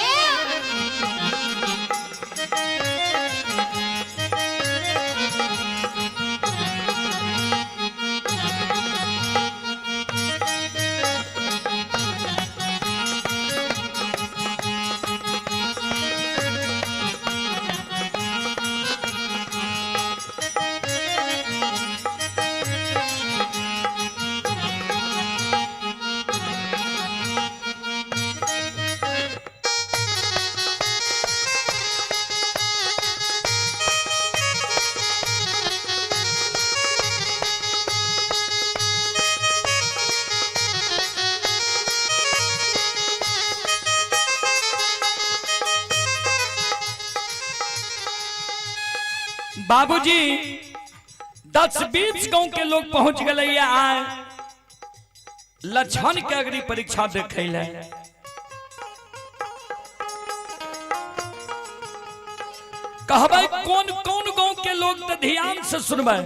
बाबूजी 10-20 गांव के लोग पहुंच गए आए लक्षण के अग्नि परीक्षा देखे ले। कहबे कौन कौन गांव के लोग तो ध्यान से सुनबे।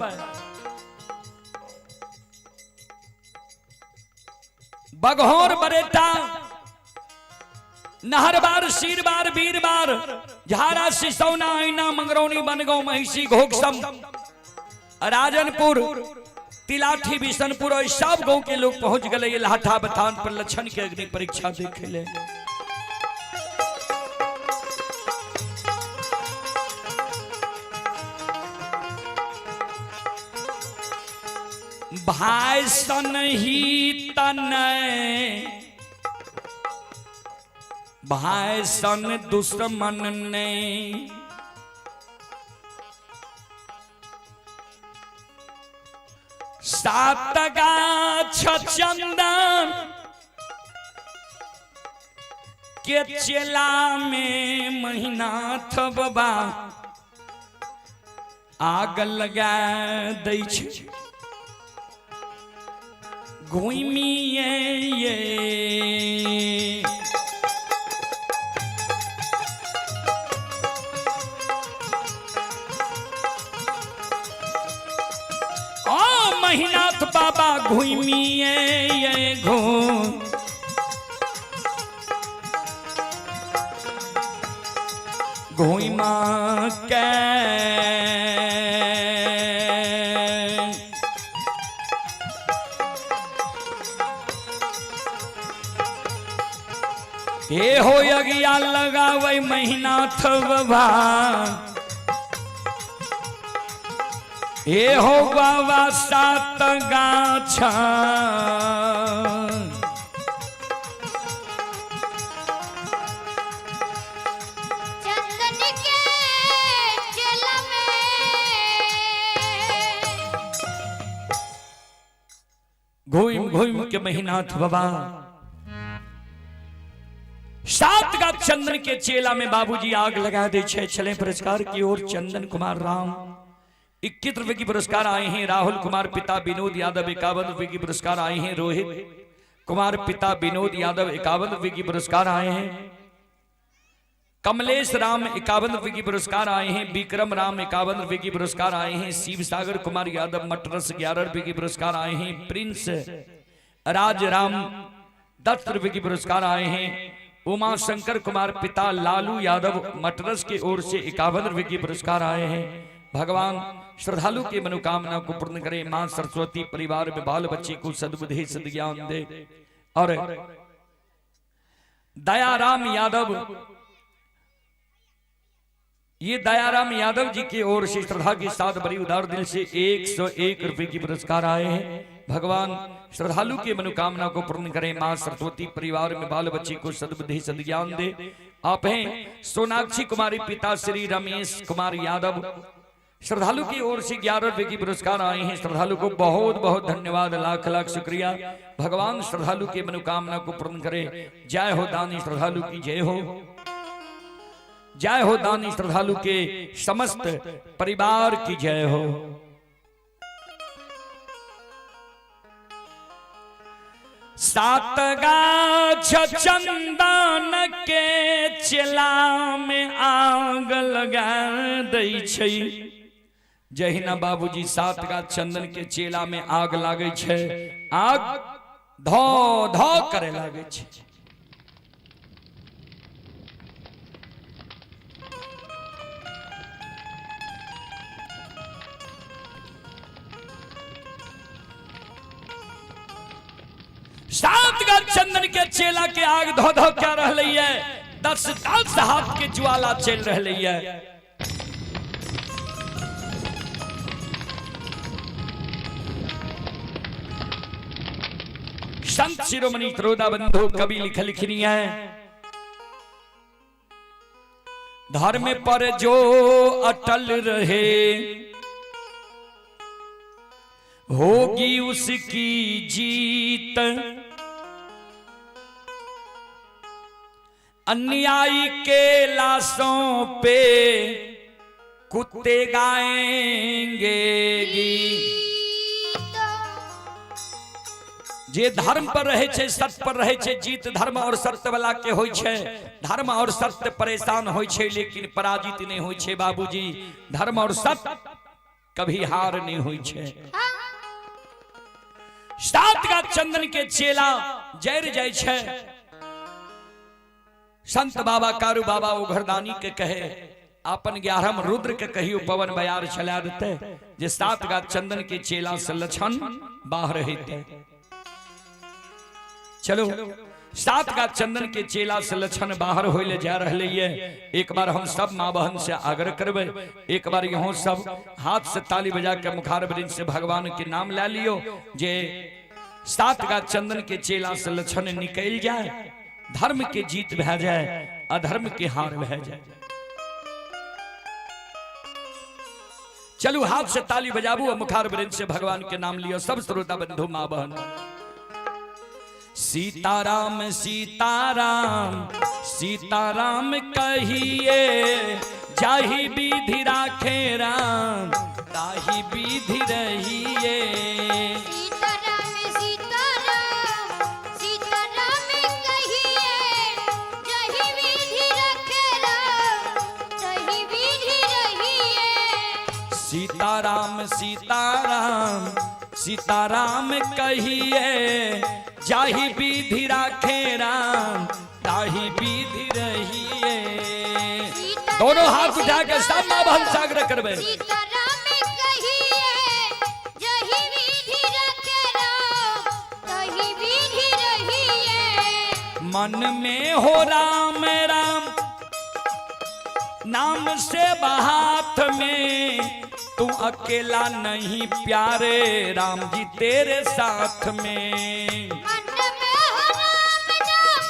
बगहोर बरेटा नहरबार शीरबार वीरबार झारा सिसौना आईना मंगरौनी बनगांव महिषी घोकसम राजनपुर तिलाठी बिशनपुर और सब गांव के लोग पहुंच गए लाठा बथान पर लक्षण के अग्नि परीक्षा देखे ले। भाई सन ही तनय भाई सन दुश्मन ने सात गाछ चंदन के चेला में महीना थबा आग लगा दै छै घुमिए ये महीनाथ बाबा घुमिए ये घुमा के हे हो यज्ञा लगावे महीनाथ बाबा हे हो बाबा सात गाछा चंदन के चेला में घूम घूम के महीनाथ बाबा सात गाछ चंदन के चेला में बाबूजी आग लगा दे छले। पुरस्कार की ओर चंदन कुमार राम 21 रुपए की पुरस्कार आए हैं। राहुल कुमार पिता विनोद यादव 51 रुपए की पुरस्कार आए हैं। रोहित कुमार पिता विनोद यादव 51 रुपए की पुरस्कार आए हैं। कमलेश राम 51 रुपए की पुरस्कार आए हैं। विक्रम राम 51 रुपए की पुरस्कार आए हैं। शिव सागर कुमार यादव मटरस 11 रुपए की पुरस्कार आए हैं। प्रिंस राज राम 10 रुपए की पुरस्कार आए हैं। उमा शंकर कुमार पिता लालू यादव मटरस की ओर से 51 रुपए की पुरस्कार आए हैं। भगवान श्रद्धालु की मनोकामना को पूर्ण करे। मां सरस्वती परिवार में बाल बच्चे को सद्बुद्धि सद्ज्ञान दे। और दयाराम यादव, ये दयाराम यादव जी की ओर से श्रद्धा के साथ बड़ी उदार दिल से 101 रुपए की पुरस्कार आए हैं। भगवान श्रद्धालु की मनोकामना को पूर्ण करें। मां सरस्वती परिवार में बाल बच्चे को सद्बुद्धि सद्ज्ञान दे। आप हैं सोनाक्षी कुमारी पिता श्री रमेश कुमार यादव। श्रद्धालु की ओर से 11 रुपए की पुरस्कार आए हैं। श्रद्धालु को बहुत बहुत धन्यवाद, लाख लाख शुक्रिया। भगवान श्रद्धालु की मनोकामना को पूर्ण करे। जय हो दानी श्रद्धालु की जय हो। जय हो दानी श्रद्धालु के समस्त परिवार की जय हो। सात गाछ चंदन के चेला में आग लगा दै छै। जहिना बाबूजी सात गाछ चंदन के चेला में आग लागे छै, आग धो धो करे लागे छै। सात गाछ चंदन के चेला के आग धो धो क्या रही है। 10 हाथ के ज्वाला चल रही है। संत शिरोमणि त्रोदा बंधु कवि लिखनी है। धर्म पर जो अटल रहे होगी उसकी जीत। अन्यायी के लाशों पे कुत्ते गाएंगे गीत। जे धर्म पर रहे छे, सत्य पर रहे छे, जीत धर्म और सत्य वाला के होय छे। धर्म और सत्य परेशान होय छे लेकिन पराजित नहीं होय छे। बाबूजी धर्म और सत्य कभी हार नहीं होय छे। सात गाछ चंदन के चेला जर जाय छे। संत बाबा कारू बाबा उघरदानी के कहे अपन 11 रुद्र के कहियो पवन बयार चला देते जे 7 गा चंदन के चेला से लछन बाहर रहते। चलो 7 गा चंदन के चेला से लछन बाहर होइले जा रहले ये। एक बार हम सब माँ बहन से आग्रह करबे, एक बार यहाँ सब हाथ से ताली बजा के मुखार वृंद से भगवान के नाम ला लियो जे 7 गा चंदन के चेला से लछन निकल जाए, धर्म के जीत भै जाए, अधर्म के हार भै जाए। चलो हाथ से ताली बजाबू और मुखार वृंद से भगवान के नाम लियो सब श्रोता बंधु माँ बहन। सीताराम सीताराम सीताराम कहिए, जाहि विधि राखे राम ताहि विधि रहिए। सीताराम सीताराम सीताराम कहिए, जाहि विधि राखे राम ताहि विधि रहिए। सीताराम सीताराम सीताराम कहिए, जाहि विधि राखे राम ताहि विधि रहिए। दोनों हाथ उठा के सब मां बहन से आग्रह करबे। सीताराम कहिए, जाहि विधि राखे राम ताहि विधि रहिए। मन में हो राम राम नाम से बहात में, तू अकेला नहीं प्यारे राम जी तेरे साथ में। मन में हो राम नाम,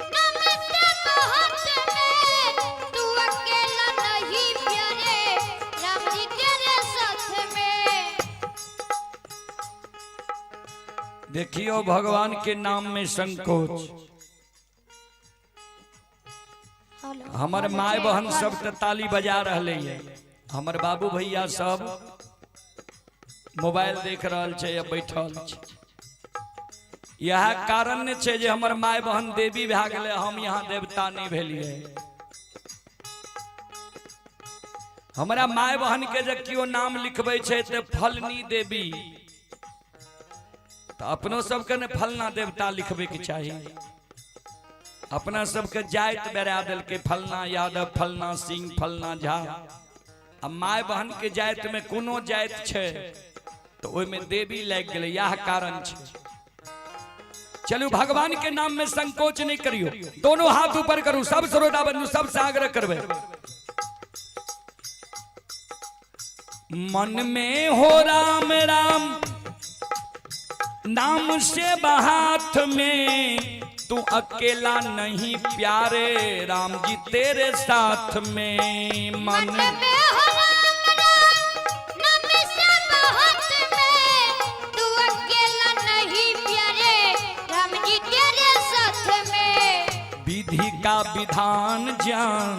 नाम से बहात में, तू अकेला नहीं प्यारे राम जी तेरे साथ में। देखियो भगवान के नाम में संकोच। हमर माय बहन सब त ताली बजा रहले है, हमर बाबू भैया सब मोबाइल देख रहल छै या बैठल छै। यह कारण छै जे हमर माय बहन देवी भए गेलै, हम यहाँ देवता नहीं भेलिए। हमरा माय बहन के जे कियो नाम लिखबै छै त फलनी देवी, तो अपनो सबके ने फलना देवता लिखबे के चाहिए। अपना सबके जाइत बेरा दिल के फलना यादव फलना सिंह फलना झा। अब माय बहन के जाइत में कोनो जाइत छै तो ओय में देवी लग गेलै, यह कारण छै। चलू भगवान के नाम में संकोच नहीं करियो, दोनों हाथ ऊपर करू सब श्रोता बंधु सब से आग्रह करबे। मन में हो राम राम नाम से बहात में, तू अकेला नहीं प्यारे राम जी तेरे साथ में। मन में हो राम राम नाम से बहात में, तू अकेला नहीं प्यारे राम जी तेरे साथ में। विधि का विधान जान,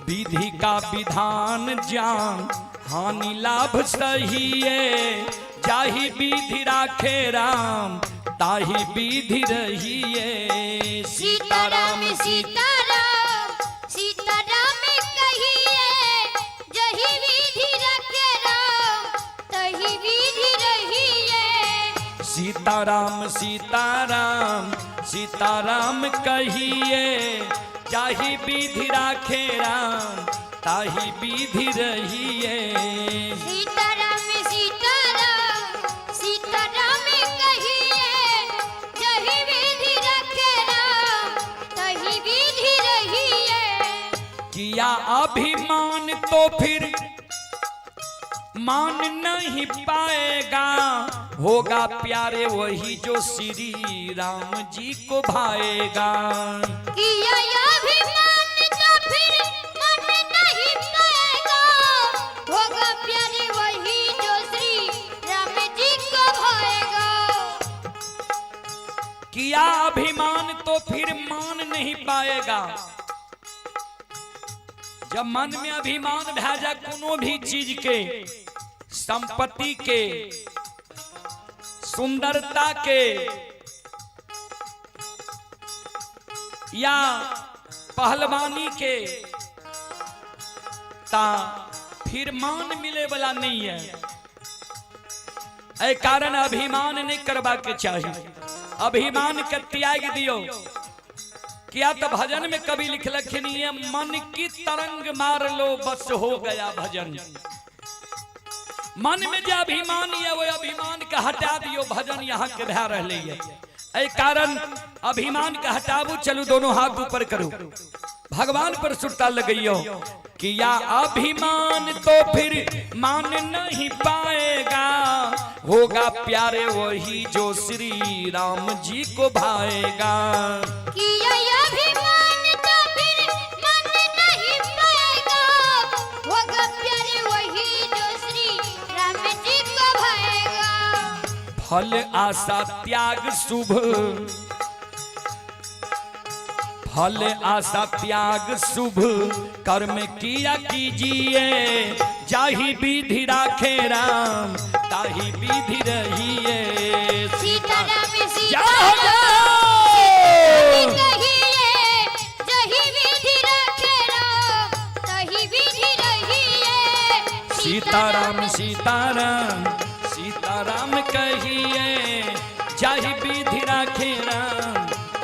विधि का विधान जान, हानि लाभ सहिए, जाहि विधि राखे राम ताहि विधि रहिए। सीताराम सीताराम सीताराम कहिए, जाहि विधि राखे राम ताहि विधि रहिए। सीताराम सीताराम सीताराम कहिए, जाहि विधि राखे राम ताहि विधि रहिए। सीताराम सीताराम सीताराम कहिए, जाहि विधि राखे राम ताहि विधि रहिए। किया अभिमान तो फिर मान नहीं पाएगा, होगा प्यारे वही जो श्री राम जी को भाएगा। किया अभिमान तो फिर मन नहीं पाएगा, होगा प्यारे वही जो श्री राम जी को भाएगा। किया अभिमान तो फिर मान नहीं पाएगा। जब मन में अभिमान भै जाए कोनो भी चीज के, संपत्ति के, सुंदरता के या पहलवानी के, ता फिर मान मिले वाला नहीं है। ऐ कारण अभिमान नहीं करबा के चाहिए। अभिमान के त्याग दियो। क्या तो भजन में कभी लिखलखिन ये मन की तरंग मार लो बस हो गया भजन। मन में जो अभिमान है वो अभिमान के हटा दियो, भजन यहाँ के भा रहे है। ऐ कारण अभिमान के हटाबू, चलू दोनों हाथ ऊपर करो, भगवान पर सुरता लगइयो कि या अभिमान तो फिर मान नहीं पाएगा, होगा प्यारे वही जो श्री राम जी को भाएगा। कि ये अभिमान तो फिर मान नहीं पाएगा, होगा प्यारे वही जो श्री राम जी को भाएगा। फल आशा त्याग शुभ, फल आशा त्याग शुभ कर्म किया कीजिए, जाहि विधि राखे राम ताहि विधि रहिए। सीताराम जाओ सीताराम कहिए, जहि विधि राखे राम तहि विधि रहिए। सीताराम सीताराम सीताराम कहिए, जाहि विधि राखे राम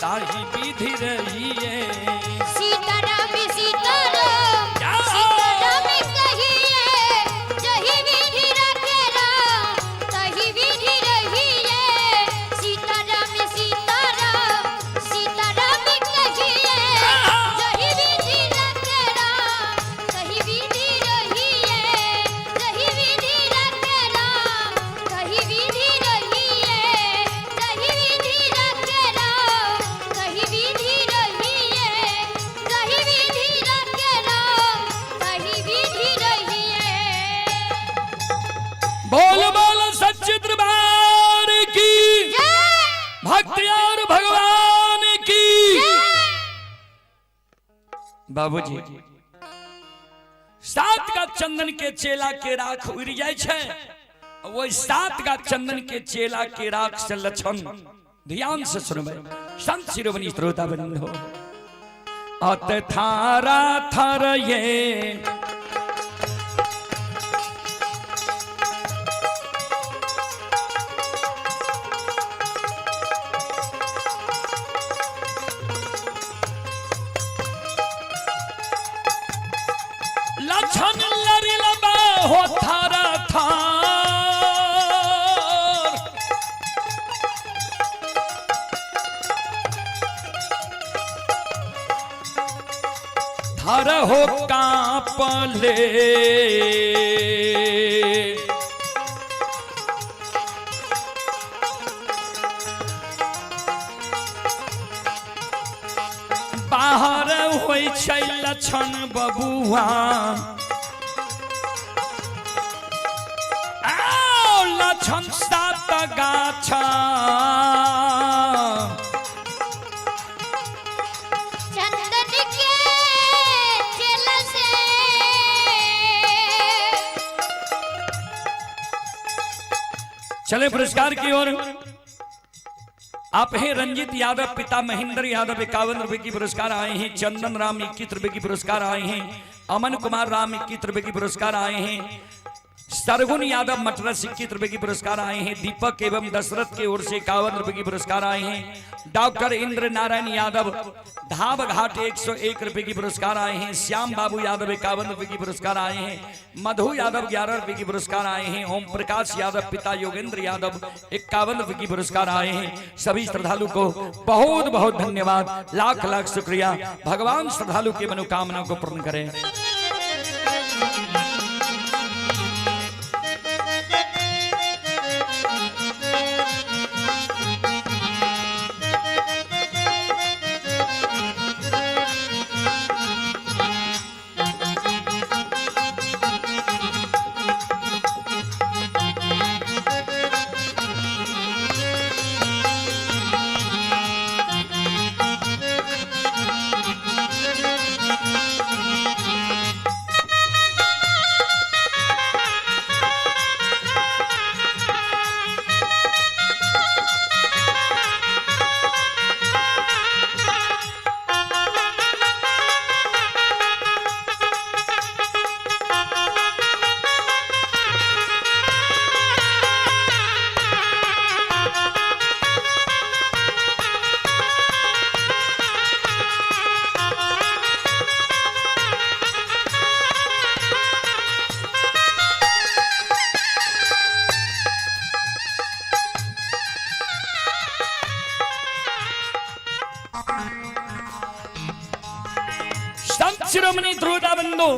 ताहि विधि रहिए। सीताराम सीताराम सीताराम कहिए, जहि विधि राखे राम तहि विधि रहिए। सीताराम सीताराम सीताराम कहिए, जहि विधि राखे राम तहि विधि रहिए। जहि विधि राखे राम तहि विधि रहिए। जहि विधि राखे राम तहि विधि रहिए। जहि विधि राखे राम तहि विधि रहिए। बोल बोल सच्चे दरबार की, जय भक्त और भगवान की। बाबूजी सात का चंदन के चेला के राख उड़ जाय छे, वो सात का चंदन के चेला के राख से लक्षण ध्यान से सुनबे। संत शिरोमणि श्रोता बंधु, अत थारा थर ये लक्षण लरिलबा हो थारा थार, थर हो कांपले बाहर होइ छै लक्षण बबुआ, आओ लक्षण सात गाछा। चंदन के चेला से चले पुरस्कार की ओर। आप हैं रंजित यादव, पिता महेंद्र यादव 51 रुपए की पुरस्कार आए हैं। चंदन राम 21 रुपए की पुरस्कार आए हैं। अमन कुमार राम 21 रुपए की पुरस्कार आए हैं। सरगुन यादव मटरस 21 रुपए की पुरस्कार आए हैं। दीपक एवं दशरथ की ओर से 51 रुपए की पुरस्कार आए हैं। डॉक्टर इंद्र नारायण यादव धाब घाट 101 रुपए की पुरस्कार आए हैं। श्याम बाबू यादव 51 रुपए की पुरस्कार आए हैं। मधु यादव 11 रुपए की पुरस्कार आए हैं। ओम प्रकाश यादव पिता योगेंद्र यादव 51 रुपए की पुरस्कार आए हैं। सभी श्रद्धालु को बहुत बहुत धन्यवाद, लाख लाख शुक्रिया। भगवान श्रद्धालु की मनोकामना को पूर्ण करें। भक्त शिरोमणि ध्रुवदा बंधु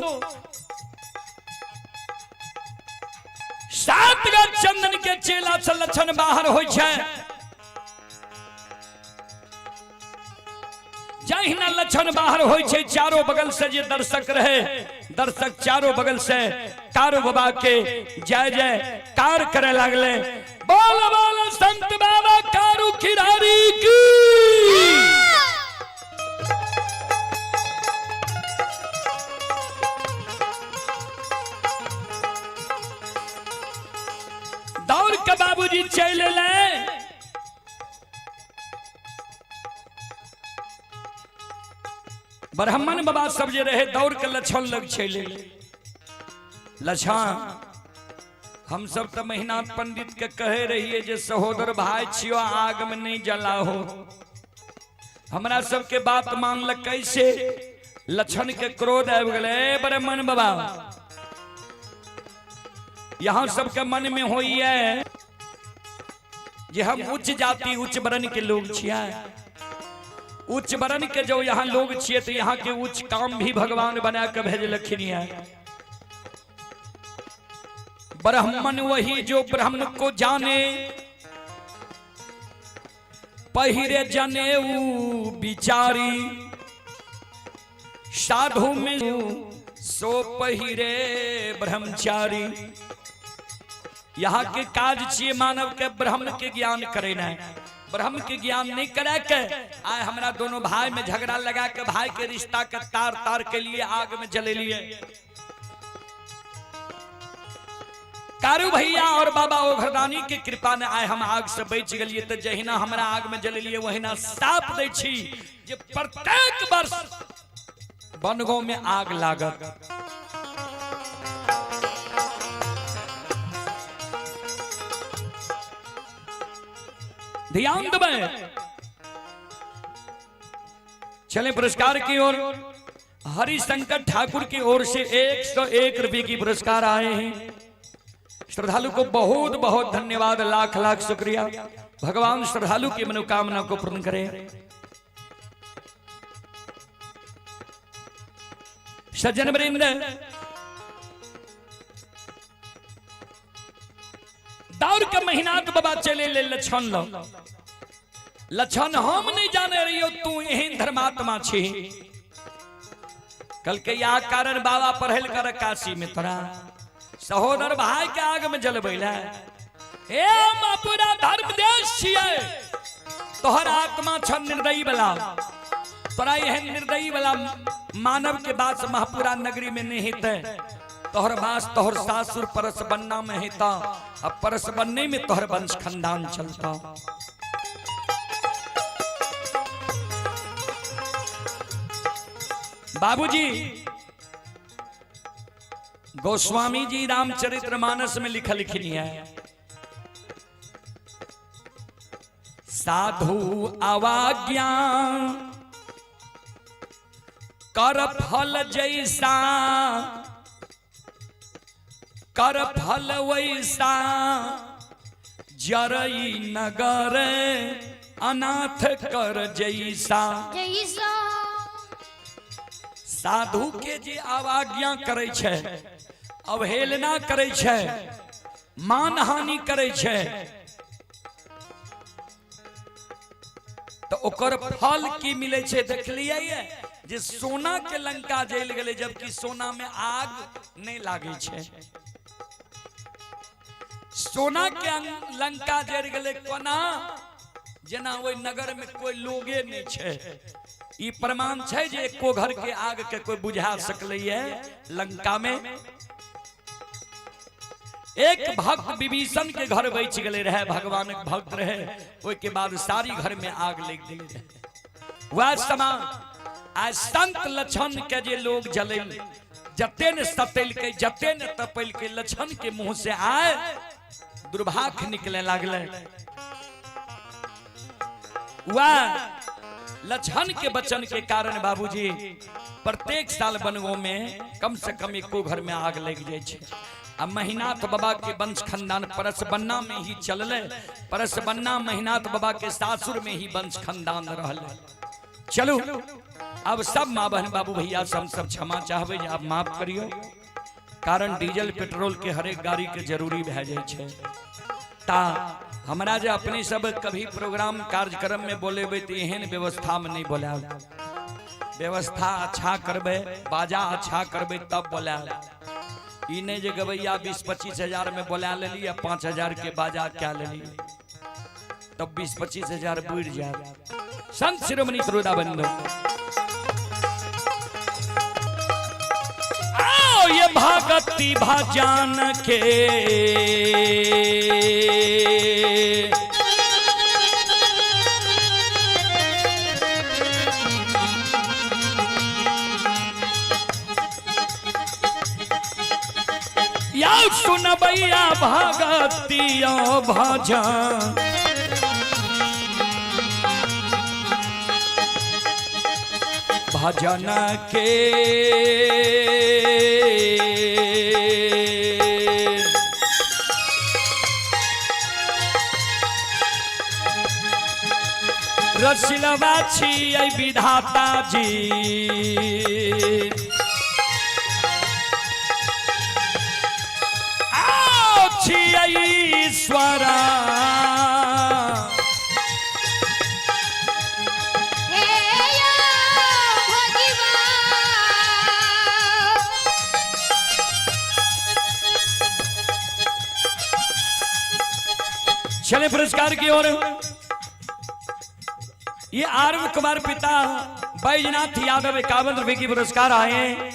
7 गज चंदन के चेला से लक्षण बाहर होय छै। जहिना लक्षण बाहर होय छै चारों बगल से जे दर्शक रहे, दर्शक चारों बगल से कारू बाबा के जय जय कार करे लागले। बोल बोल संत बाबा कारू खिरारी की। दौड़ के बाबूजी चल ले। ब्राह्मण बाबा सब जे रहे दौड़ के लक्षण लग चले। लक्षण हम सब तो मेहनाथ पंडित के कहे रहिए जे सहोदर भाई छियो आग में नहीं जला हो। हमरा सब के बात मान ल कैसे। लक्षण के क्रोध आबि गेले। ब्राह्मण बाबा यहाँ सबके मन में होइए जे हम उच्च जाति उच्च वर्ण के लोग छिया। उच्च वर्ण के जो यहाँ लोग छिए तो यहाँ के उच्च काम भी भगवान बना के भेजलखिन है। ब्राह्मण वही जो ब्रह्म को जाने, पहिरे जनेऊ बिचारी, साधु में सो पहिरे ब्रह्मचारी। यहाँ के काज छिए मानव के ब्रह्म के ज्ञान करे न, ब्रह्म के ज्ञान नहीं करे के आए हमरा दोनों भाई में झगड़ा लगा के भाई के रिश्ता के तार तार के लिए आग में जले लिए। कारू भैया और बाबा ओघरदानी के कृपा ने आए हम आग से बच गलिए। तो जहिना हमरा आग में जले लिए वहिना साप दै छी जे प्रत्येक वर्ष बनगो में आग लागत। ध्यान देवे। चले पुरस्कार की ओर। हरिशंकर ठाकुर की ओर से 101 रुपए की पुरस्कार आए हैं। श्रद्धालु को बहुत बहुत धन्यवाद, लाख लाख शुक्रिया। भगवान श्रद्धालु की मनोकामना को पूर्ण करे। सज्जन वृंद दौड़ के मेहनाथ बाबा चले ले लक्षण लो। लक्षण हम नहीं जाने रही हो तू एहन धर्मात्मा छी। कल के या कारण बाबा पढ़ल कर काशी में तोरा सहोदर भाई के आग में जलबैला। हे हम पूरा धर्म देश छिए। तोहर आत्मा छ निर्दयी वाला। तोरा एहन निर्दयी वाला मानव के बात महपुरा नगरी में नहीं हेते। तोहर बास तोहर सासुर परस बनना में हेता। अब परस बनने में तोहर वंश खानदान चलता। बाबूजी गोस्वामी जी रामचरितमानस में लिखी है। साधु अवाज्ञा कर फल जैसा, कर फल वैसा, जरई नगर अनाथ कर जैसा। साधु के जे अवज्ञा करे छे, अवहेलना करे छे, मानहानि करे छे, तो ओकर फल की मिले छे देखलिए जे सोना के लंका जल गए जबकि सोना में आग नहीं लागे छे। सोना के लंका जल गए कोना जना वो नगर में कोई लोगे नहीं छे। ई प्रमाण छे जे एको घर के आग के कोई बुझा सकलैए। लंका में एक भक्त विभीषण के घर बच गए रहे, भगवान के भक्त रहे। ओइ के बाद सारी घर में आग लग गई रहे। वह समान आज संत लक्षण के जे लोग जलल, जते ने सतल के, जते ने तपल के, लक्षण के मुंह से आए दुर्भाग्य निकले लगले। वह लक्षण के वचन के कारण बाबूजी प्रत्येक साल बनगो में कम से कम एको घर में आग लग जाए छे। अब महिनाथ बाबा के वंश खानदान परसबन्ना में ही चलले। परसबन्ना महिनाथ बाबा के सासुर में ही वंश खानदान रहले। चलो अब सब माँ बहन बाबू भैया सब क्षमा चाहबे जे आप माफ करियो, कारण डीजल पेट्रोल के हर एक गाड़ी के जरूरी भे जाए छे। ता हमरा जे अपने सब कभी प्रोग्राम कार्यक्रम में बोलेबे तो एहन व्यवस्था में नहीं बोला, व्यवस्था अच्छा करबे, बाजा अच्छा करबे तब बोला। ई नहीं जे गवैया 20-25 हजार में बोला लेली या 5 हजार के बाजा क्या लेली, तब 20-25 हजार बुढ़ जाए। संत शिरोमणि सरोदा बंधु आओ ये भागती भाजान के या सुन भैया भागतिया भाजान भजन के रसिलवा छियै विधाता जी आओ छियै ईश्वरा चले पुरस्कार की ओर। ये आरव कुमार पिता बैजनाथ यादव 51 रुपए की पुरस्कार आए हैं।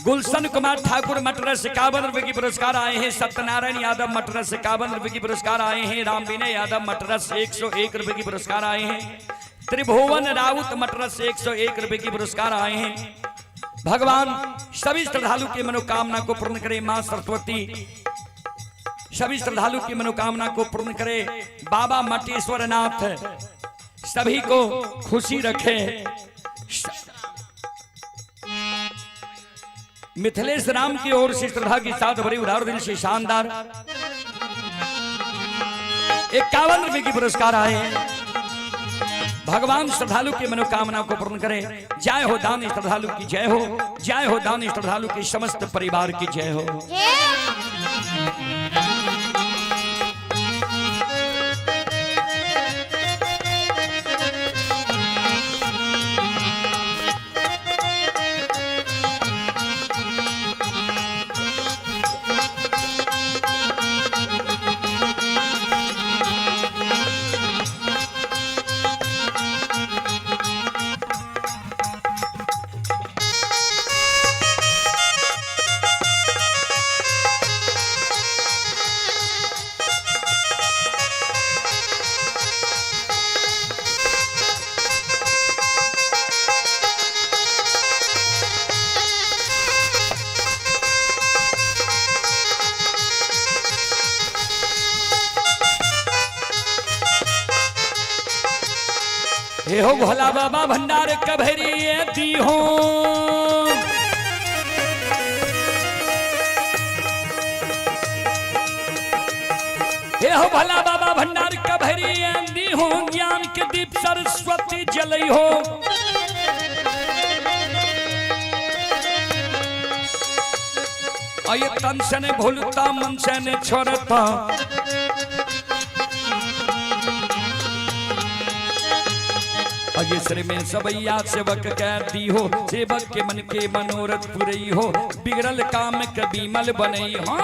गुलशन कुमार ठाकुर मटरस 51 रुपए की पुरस्कार आए हैं। सत्यनारायण यादव मटरस 51 रुपए की पुरस्कार आए हैं। राम विनय यादव मटरस 101 रुपए की पुरस्कार आए हैं। त्रिभुवन राउत मटरस 101 रुपए की पुरस्कार आए हैं। भगवान सभी श्रद्धालु की मनोकामना को पूर्ण करे। मां सरस्वती सभी श्रद्धालु की मनोकामना को पूर्ण करे। बाबा मटेश्वर नाथ सभी को खुशी रखे। मिथिलेश राम की ओर से श्रद्धा के साथ बड़ी उदार दिल से शानदार 51 रुपए की पुरस्कार आए हैं। भगवान श्रद्धालु की मनोकामना को पूर्ण करे। जय हो दानी श्रद्धालु की जय हो, जय हो दानी श्रद्धालु के समस्त परिवार की जय हो। हे हो भोला बाबा भंडार कभरी दी हो। हे हो भोला बाबा भंडार कभरी दी हो। ज्ञान के दीप सरस्वती जलई हो। आये तन से ने भूलता मन से ने छोड़ता। श्री में सबैया सेवक कह दी हो। सेवक के मन के मनोरथ पुरई हो। बिगड़ल काम कभी मल बनई हो।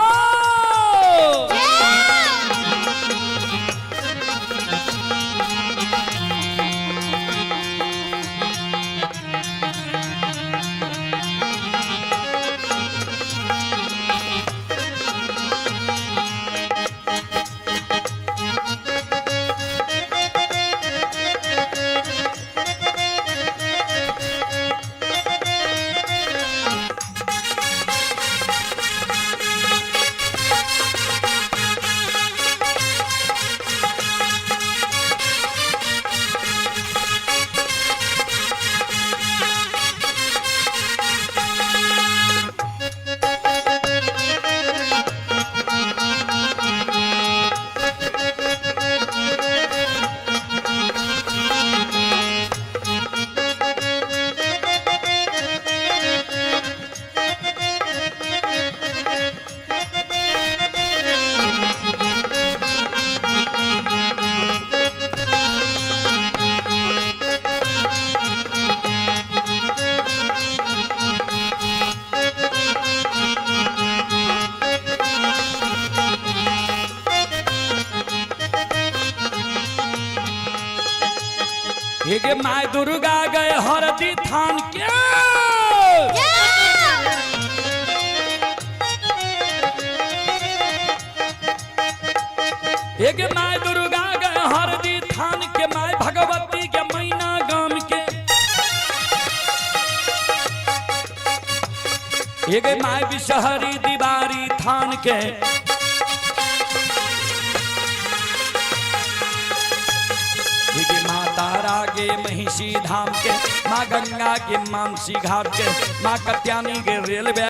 एक माय दुर्गा गए हरदी थान के एक माय दुर्गा गए हरदी थान के माय भगवती के मैना गाम के एक माय विषहरी दीवारी थान के माँ तारा के महिषी धाम के माँ गंगा के मानसी घाट के माँ कत्यानी के रेलवे